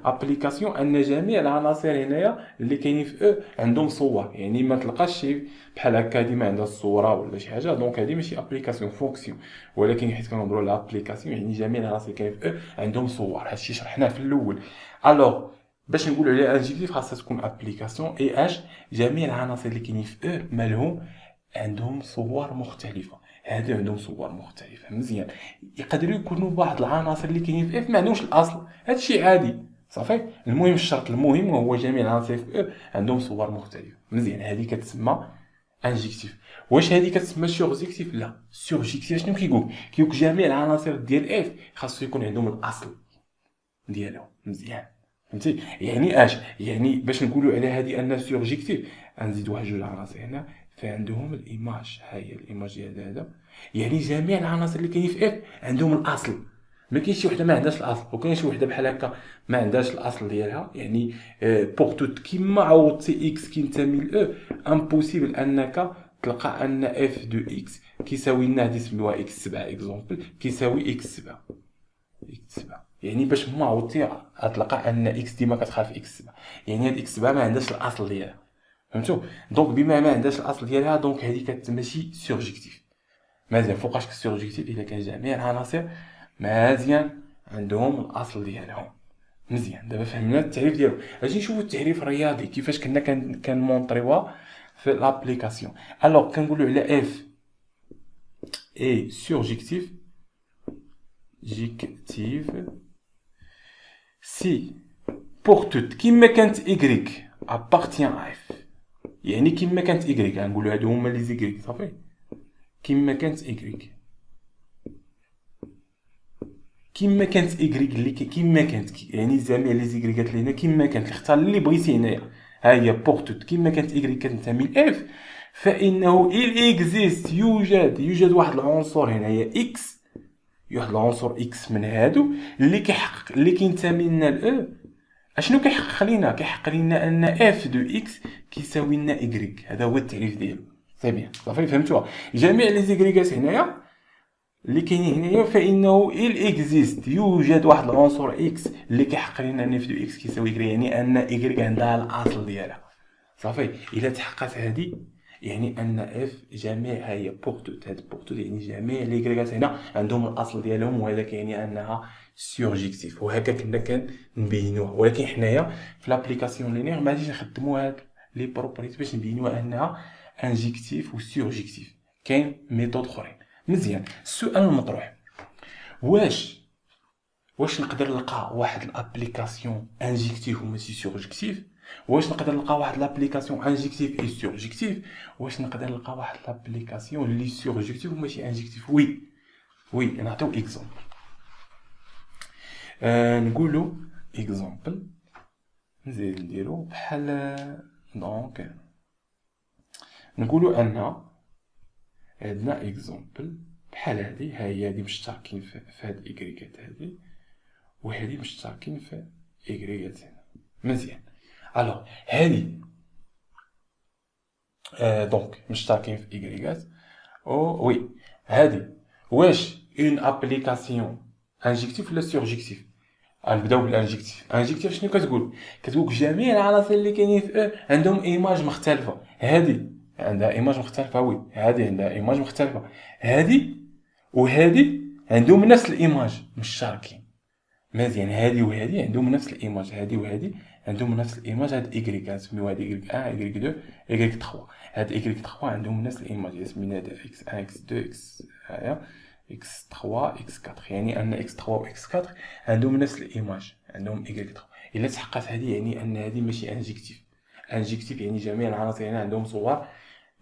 ابليكاسيون ان جميع العناصر هنايا اللي كاينين في او عندهم صور يعني ما تلقاش شي بحال هكا ديما عندها الصوره ولا شي حاجه دونك هذه ماشي ابليكاسيون فونكسيون ولكن حيت كنهضروا على ابليكاسيون يعني جميع العناصر اللي كاينين في او عندهم صور هادشي شرحناه في الاول الوغ باش نقولوا عليها انجكتيف خاصها تكون ابليكاسيون اي اش جميع العناصر اللي كاينين في او مالهم عندهم صور مختلفه هادو عندهم صور مختلفه مزيان يقدروا يكونوا بعض العناصر اللي كاينين في اف ما عندهمش الاصل هادشي عادي صافي المهم الشرط المهم هو جميع العناصر في او عندهم صور مختلفه مزيان هذه كتسمى انجكتيف واش هذه كتسمى سورجيكتيف لا سورجيكتيف شنو كيقول جميع العناصر ديال اف خاصو يكون عندهم الاصل ديالهم مزيان فهمتي يعني اش يعني باش نقولوا على هذه انها سورجيكتيف نزيدوا واحد جوج العناصر هنا فعندهم الايماج ها هي الايماج ديال هذا يعني جميع العناصر اللي كاينين في اف عندهم الاصل ما كاينش شي وحده ما عندهاش الاصل وكاين شي وحده بحال هكا ما عندهاش الاصل ديالها يعني بوغ توت كيما عوضتي اكس كينتمي ل امبوسيبل انك تلقى ان اف دو اكس كيساوي لنا هذه سميوها اكس 7 اكزومبل كيساوي اكس 7 يعني باش ما عوضتي غتلقى ان اكس ديما كتخالف اكس 7 يعني هاد اكس 7 ما عندهاش الاصل ديالها فهمتوا دونك بما ما عندهاش الاصل ديالها دونك هذه كتسمى شي سورجيكتيف مزيان فوقاش كسورجيكتيف الا كان جميع العناصر مزيان عندهم الاصل ديالهم مزيان دابا فهمنا التعريف ديالو اجي نشوفوا التعريف الرياضي كيفاش كنا كنمونطريوها في لابليكاسيون الوغ كنقولوا على اف اي سورجيكتيف جيكتيف سي بوغ توت كيما كانت y appartient à f يعني كيما كانت y غنقولوا هادو هما لي زيكريك صافي كيما كانت y كيما كانت y اللي كيما كانت يعني جميع لي زيكريكات اللي هنا كيما كانت اختار اللي بغيتي هنايا ها هي بوغ توت كيما كانت إيكغيك كتنتمي لإف، فإنه إل إكزيست يوجد واحد العنصر هنايا إكس، واحد العنصر إكس من هادو اللي كيحقق اللي كينتمي لنا لأو. اشنو كيحقق لينا؟ كيحقق لينا ان اف دو اكس كيساوي لنا إيكغيك. هذا هو التعريف ديالو. سي بيان صافي فهمتوها. جميع لي زيكغيكات هنايا اللي كاينين هنايا فانه il existe يوجد واحد العنصر اكس اللي كيحقق لنا ان اف دو اكس كيساوي إيكغيك، يعني ان إيكغيك عندها الاصل ديالها. صافي الا تحققت هذه يعني ان اف جميع هي بوغ توت، هاد بوغ توت يعني جميع لي كريكات هنا عندهم الاصل ديالهم، وهذا كيعني انها سيرجيكتيف. وهكا كنا كنبينوها، ولكن حنايا في لابليكاسيون لينير ما غاديش نخدموا هاد لي بروبريتي باش نبينوها انها انجيكتيف و سيرجيكتيف. كاين ميثود اخرين. مزيان. السؤال المطروح، واش نقدر نلقى واحد الابليكاسيون انجيكتيف وماشي سيرجيكتيف؟ واش نقدر نلقى واحد لابليكاسيون انجيكتيف اي سيرجيكتيف؟ واش نقدر نلقى واحد لابليكاسيون اللي سيرجيكتيف وماشي انجيكتيف؟ وي نعطيو اكزومبل. نقولوا اكزومبل، نزيد نديرو بحال دونك نقولوا ان عندنا اكزومبل بحال هادي. هاهي هادي مشتركين في هاد ايكغيكات هادي، وهادي مشتركين في ايكغيكات هنا. مزيان. الوغ هادي دونك مشتركين في ايكغيكات. او وي هادي واش اون ابليكاسيون انجيكتيف ولا سيرجيكتيف؟ غنبداو بالانجيكتيف. انجيكتيف شنو كتقول؟ كتقول جميع العناصر اللي كاينين في او عندهم ايماج مختلفه. هادي عندها ايماج مختلفه، وي هادي عندها ايماج مختلفه، هادي وهادي عندهم نفس الايماج مشتركين. مزيان. هادي وهادي عندهم نفس الايماج، هادي وهادي عندهم نفس الايماج. هاد ايكغيك غنسميو هاد ايكغيك 1 ايكغيك 2 ايكغيك 3. هاد ايكغيك 3 عندهم نفس الايماج، سمينا هذا اكس 1 اكس 2 اكس هايا اكس 3 اكس 4، يعني ان اكس 3 و اكس 4 عندهم نفس الايماج، عندهم ايكغيك 3. الا تحققت هذه يعني ان هذه ماشي انجيكتيف. انجيكتيف يعني جميع العناصر هنا عندهم صور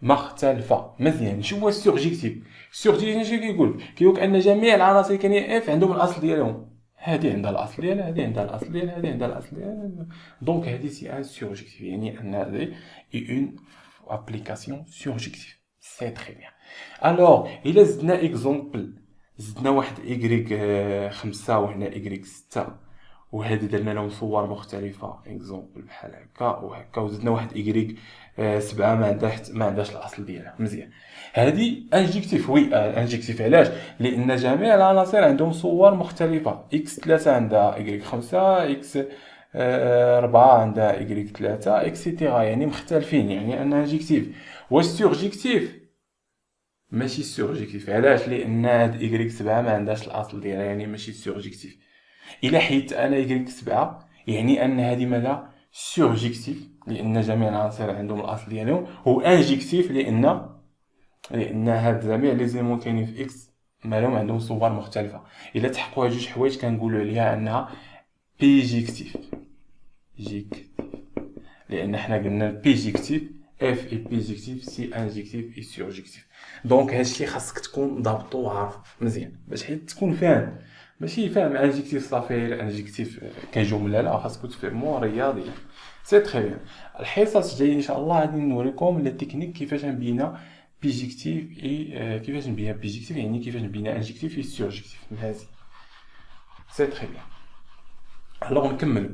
مختلفه. مزيان. شو هو السيرجيكتيف؟ السيرجيكتيف شنو كيقول؟ كيقول ان جميع العناصر اللي كاينين اف عندهم الاصل ديالهم. هادي عندها الاصل ديالها، هادي عندها الاصل ديالها، هادي عندها الاصل ديالها. دونك هادي سي ان سيرجيكتيف، يعني ان هادي اي اون ابليكاسيون سيرجيكتيف. سي تري بيان. الوغ الا زدنا اكزومبل، زدنا واحد ايكغيك 5 وهنا ايكغيك 6، وهادي درنا لهم صور مختلفه اكزومبل بحال هكا وهكا، وزدنا واحد ايكغيك 7 ما عندهاش الاصل ديالها. مزيان. هادي انجيكتيف. وي انجيكتيف. علاش؟ لان جميع العناصر عندهم صور مختلفه. اكس 3 عندها ايكغيك 5، اكس 4 عندها ايكغيك 3 اكسيتيرا، يعني مختلفين، يعني ان انجيكتيف. واش سيرجيكتيف؟ ماشي سيرجيكتيف. علاش؟ لان هاد ايكغيك 7 ما عندهاش الاصل ديالها، يعني ماشي سيرجيكتيف. الا حيدت انا ايكغيك 7 يعني ان هادي ماذا؟ سيرجيكتيف، لان جميع العناصر عندهم الاصل ديالهم. و انجيكتيف لان هاد جميع لي زيمون كاينين في اكس مالهم عندهم صور مختلفه. الا تحققوا جوج حوايج كنقولوا عليها انها بيجيكتيف. لان حنا قلنا البيجيكتيف اف اي بيجيكتيف سي انجيكتيف اي سيرجيكتيف. دونك هادشي خاصك تكون ضابطو وعارف مزيان باش حيت تكون فاهم. ماشي فاهم انجيكتيف صافي انجيكتيف كجمله، لا خاصكم تفهموا رياضيا. سي تري بيان. الحصص الجايه ان شاء الله غادي نوريكم لي تكنيك كيفاش نبينا بيجيكتيف اي كيفاش نبينا بيجيكتيف، يعني كيفاش نبينا انجيكتيف اي سيرجيكتيف. مزيان. سي تري بيان. الوغ نكملوا.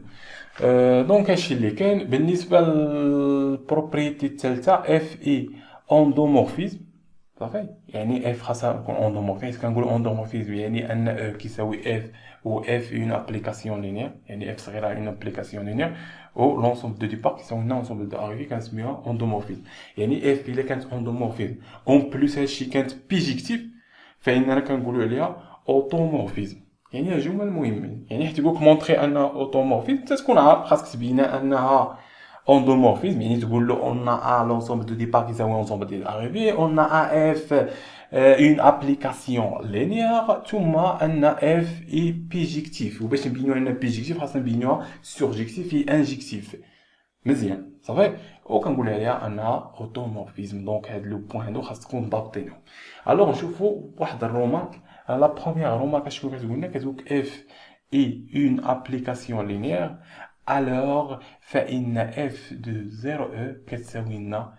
دونك هادشي اللي كاين بالنسبه للبروبريتي الثالثه اف اي اوندومورفيزم. صافي يعني اف خاصها تكون اوندومورفيزم. كنقول اوندومورفيزم يعني ان او كيساوي اف و اف اون ابليكاسيون لينير، يعني اف صغيره اون ابليكاسيون لينير، و لونسومبل دو ديبار كيساوي لونسومبل دو اريفي كنسميوها اوندومورفيزم. يعني اف الا كانت اوندومورفيزم اون بلوس هادشي كانت بيجيكتيف فاننا كنقولوا عليها اوتومورفيزم. يعني جمل مهمين، يعني حيت يقولك مونطري انها اوتومورفيزم انت تكون عارف خاصك تبينا انها endomorphisme يعني تقول له on a l'ensemble de départ qui s'appelle l'ensemble des arrivées, on a f une application linéaire ثم ان f est bijectif. وباش نبينوا ان bijectif خاصنا نبينوها surjectif et injectif. مزيان صافي. وكنقول عليها انها اوتومورفيزم. دونك هاد لو بوين هادو خاص تكون ضابطينهم. الوغ نشوفوا واحد الرومارك. لا بروميير رومارك شنو كتقول لنا؟ كتقول اف اي اون ابليكاسيون لينيير الوغ فإن اف دو 0 او كتساوي لنا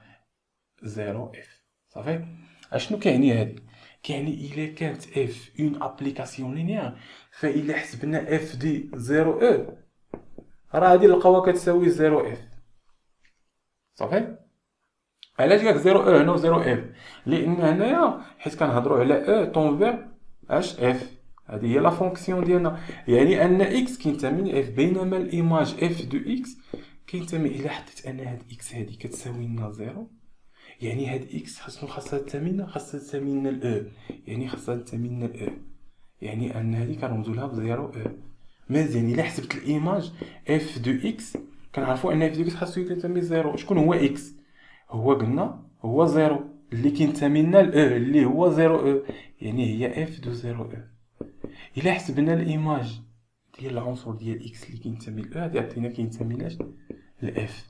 0 اف. صافي. اشنو كيعني هادي؟ كيعني الا كانت اف اون ابليكاسيون لينيير، فإلا حسبنا اف دي 0 او راه غادي نلقاوها كتساوي 0 اف. صافي. علاش قالك 0 او هنا و 0 اف؟ لان هنايا حيت كنهضروا على او طونفير اش اف، هذه هي لا فونكسيون ديالنا، يعني ان اكس كينتمي لاف، بينما الايماج اف دو اكس كينتمي. الا حطيت انا هاد اكس هادي كتساوي لنا 0، يعني هاد اكس خاصها تنتمي لنا، خاصها تنتمي لنا الاو، يعني خاصها تنتمي لنا الاو، يعني ان هادي كنرمزو لها ب 0 او. مزيان. الا حسبت الايماج اف دو اكس كنعرفوا ان اف دو اكس خاصو ينتمي 0. شكون هو اكس؟ هو قلنا هو 0 اللي كينتمي لنا الاو اللي هو 0 او، يعني هي اف دو 0 او. الا حسبنا الايماج ديال العنصر ديال اكس اللي كينتمي لاو غادي يعطينا كينتمي لاش؟ لاف.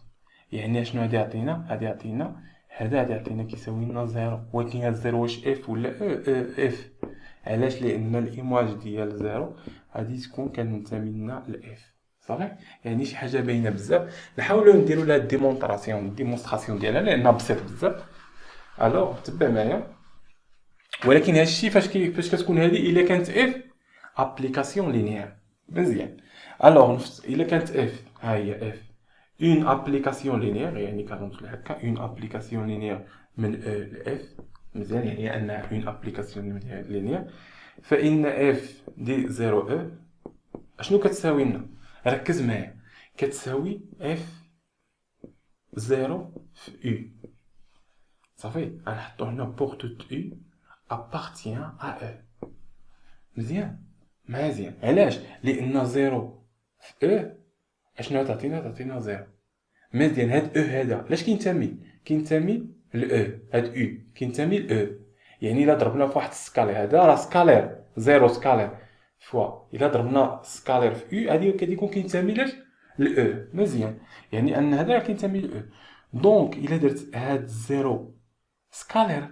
يعني شنو غادي يعطينا؟ غادي يعطينا هذا غادي يعطينا كيساوي لنا 0. ولكن هاد 0 واش اف ولا اف؟ علاش؟ لان الايماج ديال 0 غادي تكون كتنتمي لنا لاف. صافي. يعني شي حاجه باينه بزاف. نحاولوا نديروا لها الديمونستراسيون ديالها لانها بسيط بزاف. الوغ تبع معايا. ولكن هادشي فاش كتكون هادي الا كانت اف ابليكاسيون لينيير. مزيان. الوغ الا كانت اف، ها هي اف اون ابليكاسيون لينيير، يعني كنرمز لها هكا اون ابليكاسيون لينيير من او لاف. مزيان، يعني انها اون ابليكاسيون لينيير، فان اف دي 0 او اشنو كتساوي لنا؟ ركز معايا. كتساوي اف 0 في او. صافي. غنحطو هنا بوغ توت او appartient à E. مزيان. مزيان. علاش؟ لان 0 في او اشنو تعطينا 0. مزيان. هاد او هذا علاش كينتمي لاو. هاد او كينتمي لاو، يعني الا ضربنا في واحد السكالير، هذا راه سكالير 0 سكالير فوا الا ضربنا سكالير في او غادي يكون كينتمي لاش؟ لاو. مزيان. يعني ان هذا كينتمي لاو. دونك الا درت هاد 0 سكالير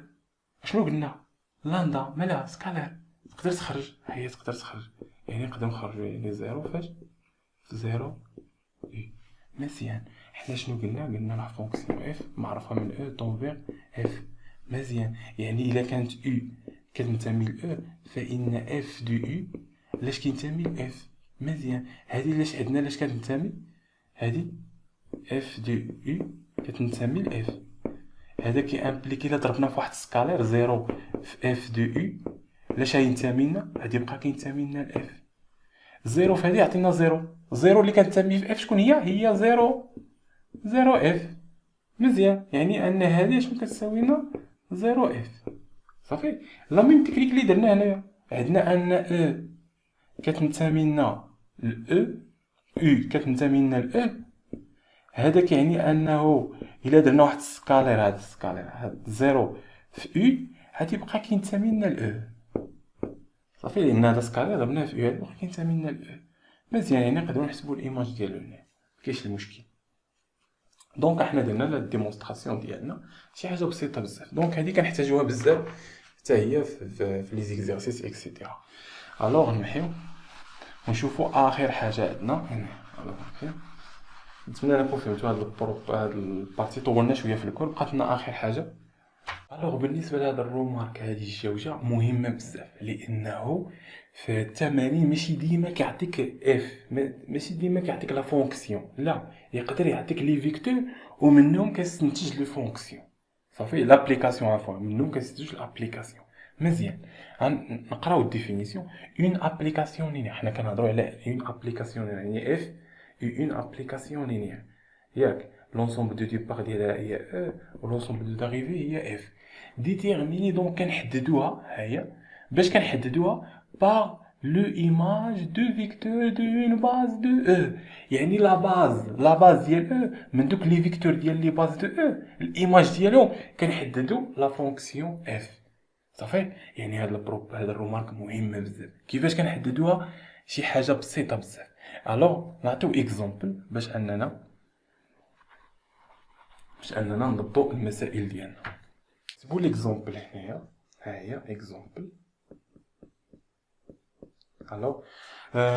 شنو قلنا؟ لاندا مالها سكالير، تقدر تخرج. هي تقدر تخرج، يعني نقدر نخرجو يعني 0 فاش؟ في 0 اي. مزيان. حنا شنو قلنا لا فونكسيون اف معروفه من او طونفير اف. مزيان. يعني الا كانت او كتنتمي لاو فان اف دو او لاش كينتمي لاف. مزيان. هادي لاش عندنا لاش كتنتمي؟ هادي اف دو او كتنتمي لاف. هذا كي امبليكي الا ضربنا في واحد سكالير 0 في اف دو او لاش غينتمي لنا؟ غادي يبقى كينتمي لنا الاف. 0 في هذه يعطينا 0 اللي كتنتمي في اف شكون هي 0 اف. مزيان. يعني ان هذه شنو كتساوي لنا؟ 0 اف. صافي. لا ميم تكنيك اللي درنا هنايا، عندنا ان او كتنتمي لنا لاو، او كتنتمي لنا لاو. هذا كيعني انه الا درنا واحد السكالير، هاد السكالير هاد 0 في او غادي يبقى كينتمي لنا لاو. صافي. لان هذا السكالير ضربناه في او غادي يبقى كينتمي لنا لاو. مزيان. يعني نقدروا نحسبوا الايماج ديالو هنا، مكاينش المشكل. دونك احنا درنا لا ديمونستراسيون ديالنا شي حاجه بسيطه بزاف. دونك هذه كنحتاجوها بزاف حتى هي في لي زيكزارسيس اكسيتيرا. الوغ نمحيو ونشوفوا اخر حاجه عندنا هنا. الوغ نتمنى نكون فهمتوا هاد البارتي. طولنا شويه في الكور، بقات لنا اخر حاجه. الوغ بالنسبه لهاد الرومارك، هذه الجوجه مهمه بزاف، لانه في التمارين ماشي ديما كيعطيك اف، ماشي ديما كيعطيك لا فونكسيون، لا يقدر يعطيك لي فيكتور ومنهم كيستنتج لي فونكسيون. صافي. لابليكاسيون عفوا منهم كيستنتج لابليكاسيون. مزيان. نقراو الديفينيسيون. اون ابليكاسيون لينير، حنا كنهضروا على اون ابليكاسيون يعني اف اون ابليكاسيون لينير ياك. لونسومبل دو ديبار ديالها هي او ولونسومبل دو داريفي هي اف. ديتيرميني دونك كنحددوها هي باش كنحددوها باغ لو ايماج دو فيكتور دو اون باز دو او. يعني لا باز ديال او من دوك لي فيكتور ديال لي باز دو او الايماج ديالهم كنحددو لا فونكسيون اف. صافي. يعني هاد الرومارك مهمه بزاف. كيفاش كنحددوها؟ شي حاجه بسيطه بزاف. الوغ نعطيو اكزومبل باش اننا نضبطو المسائل ديالنا. كتبوا ليكزومبل هنايا. ها هي اكزومبل. الوغ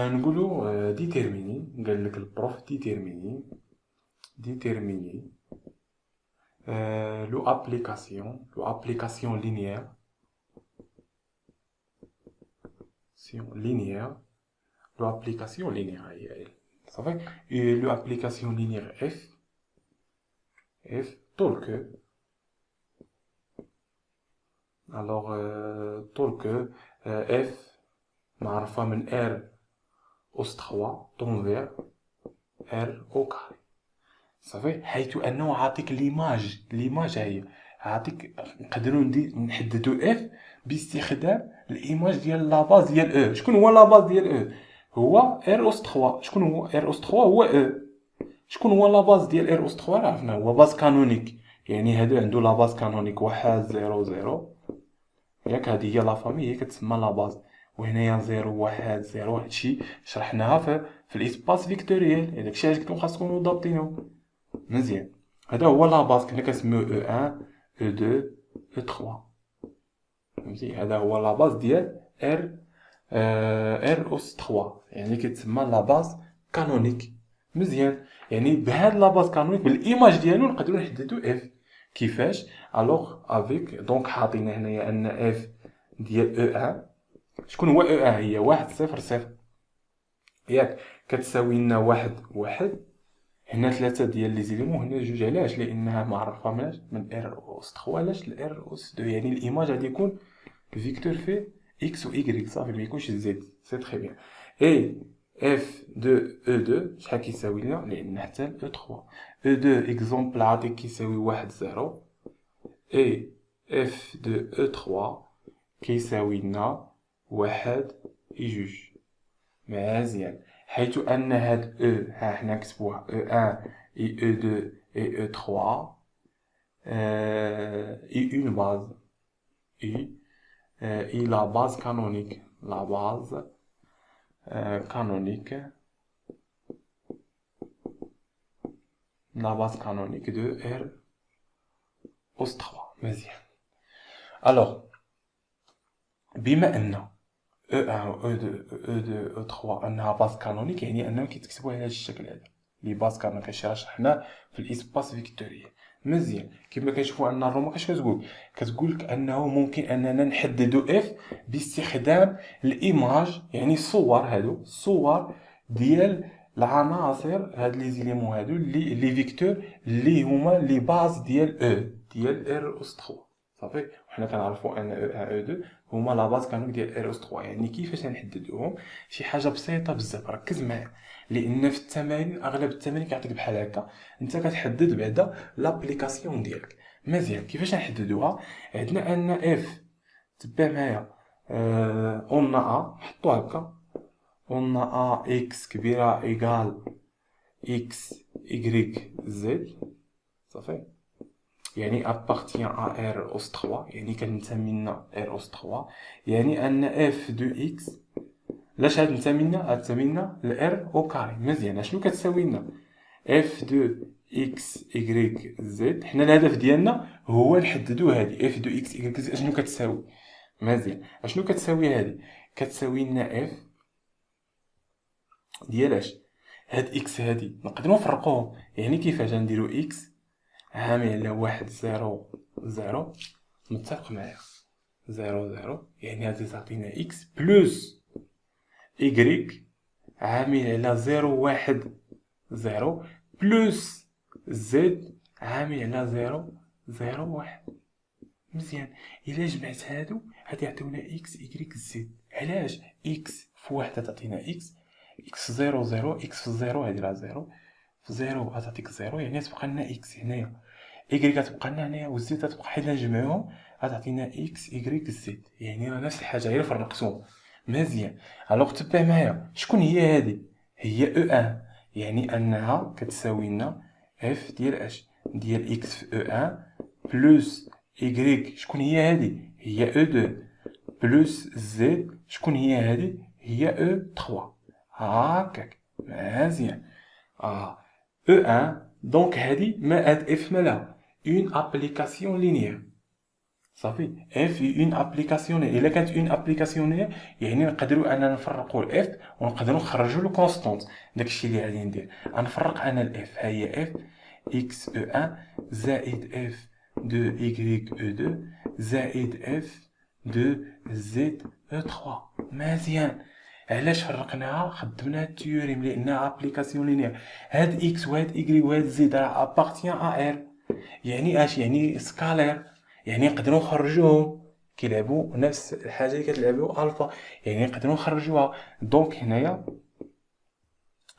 نقولوا ديتيرميني. قال لك البروف ديتيرميني لو ابليكاسيون لينيير لو ابليكاسيون لينيير هي صافي. لو ابليكاسيون لينيير اف طول كو الوغ طول كو اف معرفة من ار أس 3 تنظير ار أو كاري صافي. حيث أنه عاطيك ليماج هي عاطيك نقدروا نحددو اف باستخدام الايماج ديال لاباز ديال او. شكون هو لاباز ديال او؟ هو ار أس 3. شكون هو ار أس 3؟ هو او. شكون هو لاباز ديال ار أس 3؟ عرفنا هو باز كانونيك، يعني هذا عنده لاباز كانونيك 1 0 0 ياك. هذه هي لا فامي هي كتسمى لاباز. وهنايا 0 1 0 هادشي شرحناها في الاسباس فيكتوريال. داكشي علاش كنتو خاصكم تكونوا ضابطينو مزيان. هذا هو لاباز كنا كنسميوه او 1 او 2 او 3 فهمتي. هذا هو لاباز ديال ار اس 3 يعني كتسمى لاباز كانونيك مزيان. يعني بهاد لاباز كانونيك بالايماج ديالو نقدروا نحددوا اف. كيفاش؟ الوغ افيك دونك حاطين هنايا ان اف ديال او 1. شكون هو او 1؟ هي 1 0 0 ياك، كتساوي لنا 1 1. هنا 3 ديال لي زيليمون، هنا 2. علاش؟ لانها معرفه من ار اس 3. علاش الار اس 2؟ يعني الايماج غادي يكون فيكتور في اكس و اي صافي، ما يكونش زد. سي تري بيان. اي اف دو او 2 شحال كيساوي لنا؟ لان حتى او 3 او 2 اكزومبل عاطيك كيساوي 1 0. اي اف دو او 3 كيساوي لنا 1 اي 2 مزيان. حيث ان هاد او ها حنا نكتبوها او 1 اي او 2 اي او 3 اي اون باز اي لا باز كانونيك دو ار اس 3 مزيان. الوغ بما ان او 1 او 2 او 2 او 3 انها باز كانونيك، يعني انهم كيتكتبوا على هذا الشكل هذا لي باز كانونيك. هادشي راه شرحناه في الاسباس فيكتوريال مزيان. كما كنشوفوا ان الروما كتقول لك انه ممكن اننا نحددوا اف باستخدام الايماج، يعني الصور. هادو الصور ديال العناصر، هاد لي زيليمون هادو لي فيكتور اللي هما لي باز ديال او ديال ار اس 3 صافي. وحنا كنعرفوا ان او 1 او 2 هما لا باز كانوا ديال ار اس 3. يعني كيفاش نحددوهم؟ شي حاجه بسيطه بزاف، ركز معايا. لان في التمارين اغلب التمارين كيعطيك بحال هكا، انت كتحدد بعدا لابليكاسيون ديالك مزيان. كيفاش نحددوها؟ عندنا ان اف تبع معايا اون ا، نحطو هكا اون ا اكس كبيره ايكال اكس ايغريك زد صافي. يعني ابارتيان ا ار اس 3، يعني كنتمي لنا ار اس 3. يعني ان اف دو اكس لاش غتنتمي لنا؟ غتنتمي لنا لار او كاري مزيان. اشنو كتساوي لنا؟ اف دو اكس ايغريك زد. حنا الهدف ديالنا هو نحددو هادي اف دو اكس ايغريك زد اشنو كتساوي مزيان. اشنو كتساوي هادي؟ كتساوي لنا اف ديال اش؟ هاد اكس هادي نقدروا نفرقوهم. يعني كيفاش غنديرو اكس عامل على 1 0 0 متفق معايا 0 0، يعني هادي تعطينا اكس بلس ايغريك عامل على 0 1 0 بلس زد عامل على 0 0 1 مزيان. الا جمعت هادو غادي يعطيونا اكس ايغريك زد. علاش؟ اكس في واحدة تعطينا اكس 0 0 اكس في 0 هادي راه 0 في 0 غتعطيك 0، يعني تبقى لنا اكس هنايا ايغريك غتبقى لنا هنايا والزد غتبقى حيت نجمعوهم غتعطينا اكس ايغريك زد، يعني راه نفس الحاجه غير فرقتهم مزيان. الوغ تبع معايا شكون هي هادي؟ هي او 1، يعني انها كتساوي لنا اف ديال اش؟ ديال اكس في او 1 بلس ايغريك شكون هي هادي؟ هي او 2 بلس زد شكون هي هادي؟ هي او 3. هاكاك مزيان. او 1 دونك هادي ما هاد اف مالها اون ابليكاسيون لينيير صافي. اف اون ابليكاسيون، الا كانت اون ابليكاسيون يعني نقدروا اننا نفرقوا الاف ونقدروا نخرجوا له كونستانت. داكشي اللي غادي ندير، غنفرق انا الاف، ها هي اف اكس او 1 زائد اف دو ايكغيك او 2 زائد اف دو زد او 3. مزيان. علاش فرقناها؟ خدمنا التيوريم لانها ابليكاسيون لينير. هاد اكس وهاد ايكغيك وهاد زد راه ابارتيان ا ار، يعني اش؟ يعني سكالير، يعني نقدروا نخرجوهم كيلعبوا نفس الحاجه اللي كتلعبوا الفا، يعني نقدروا نخرجوها. دونك هنايا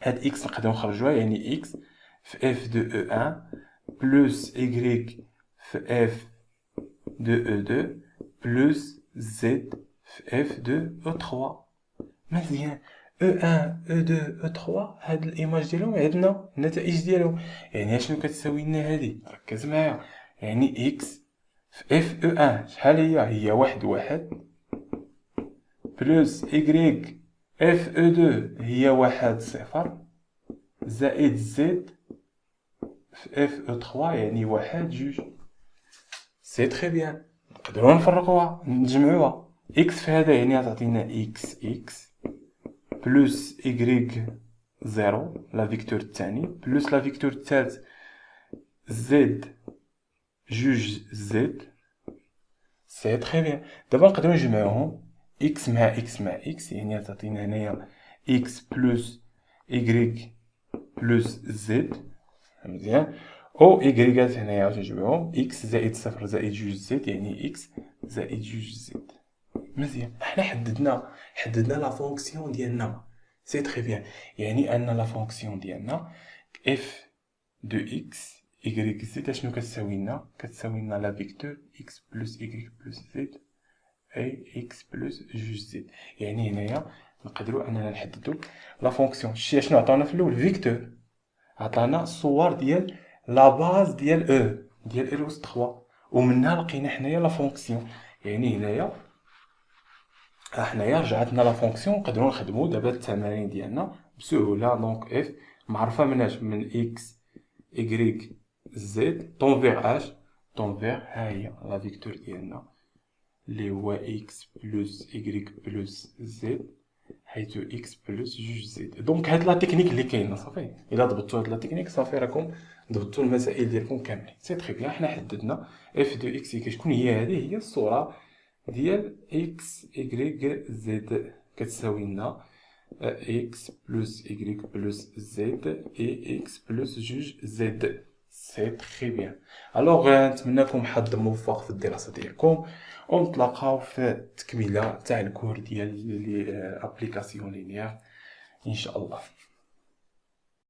هاد اكس نقدروا نخرجوها، يعني اكس في اف دو او 1 بلس ايكغيك في اف دو او 2 بلس زد في اف دو او 3. مزيان. او 1 او 2 او 3 هاد الايماج ديالهم عندنا النتائج ديالهم، يعني شنو كتساوي لنا هادي؟ ركز معايا. يعني اكس في اف او 1 شحال هي واحد واحد بلس ايكغيك اف او 2 هي واحد صفر زائد زد في اف او 3 يعني واحد جوج. سي تري بيان، نقدروا نفرقوها نجمعوها. اكس في هذا يعني غتعطينا اكس اكس بلس ايكغيك زيرو لا فيكتور الثاني بلس لا فيكتور الثالث زد جوج زد. سي تري بيان. دابا نقدروا نجمعوهم، اكس مع اكس مع اكس يعني تعطينا هنايا اكس بلس ايكغيك بلس زد. مزيان. او ايكغيكات هنايا عاود نجمعوهم، اكس زائد صفر زائد جوج زد يعني اكس زائد جوج زد. مزيان. حنا حددنا لا فونكسيون ديالنا. سي تري بيان، يعني ان لا فونكسيون ديالنا اف دو اكس ايكغيك زد شنو كتساوي لنا؟ كتساوي لنا لا فيكتور اكس بلس ايكغيك بلس زد اي اكس بلس جوج زد. يعني هنايا نقدروا اننا نحددوا لا فونكسيون. شنو عطانا في الاول؟ فيكتور، عطانا الصور ديال لا باز ديال او ديال ال اس 3 ومنها لقينا حنايا لا فونكسيون. يعني حنايا رجعتنا لا فونكسيون، نقدروا نخدموا دابا التمارين ديالنا بسهوله. دونك اف معرفه مناش؟ من اكس ايكغيك زد طونفيغ اش؟ طونفيغ ها هي لا فيكتور ديالنا اللي هو اكس بلس ايكغيك بلس زد حيث اكس بلس جوج زد. دونك هاد لا تكنيك اللي كاينه صافي، الا ضبطتوا هاد لا تكنيك صافي راكم ضبطوا المسائل ديالكم كاملين. سي تري بيان. حنا حددنا اف دو اكس شكون هي؟ هذه هي الصوره ديال اكس ايكغيك زد كتساوي لنا اكس بلس ايكغيك بلس زد اي اكس بلس جوج زد. سي تري بيان. الوغ نتمنىكم حظ موفق في الدراسه ديالكم، ونتلاقاو في التكمله تاع الكور ديال لي ابليكاسيون لينيير ان شاء الله.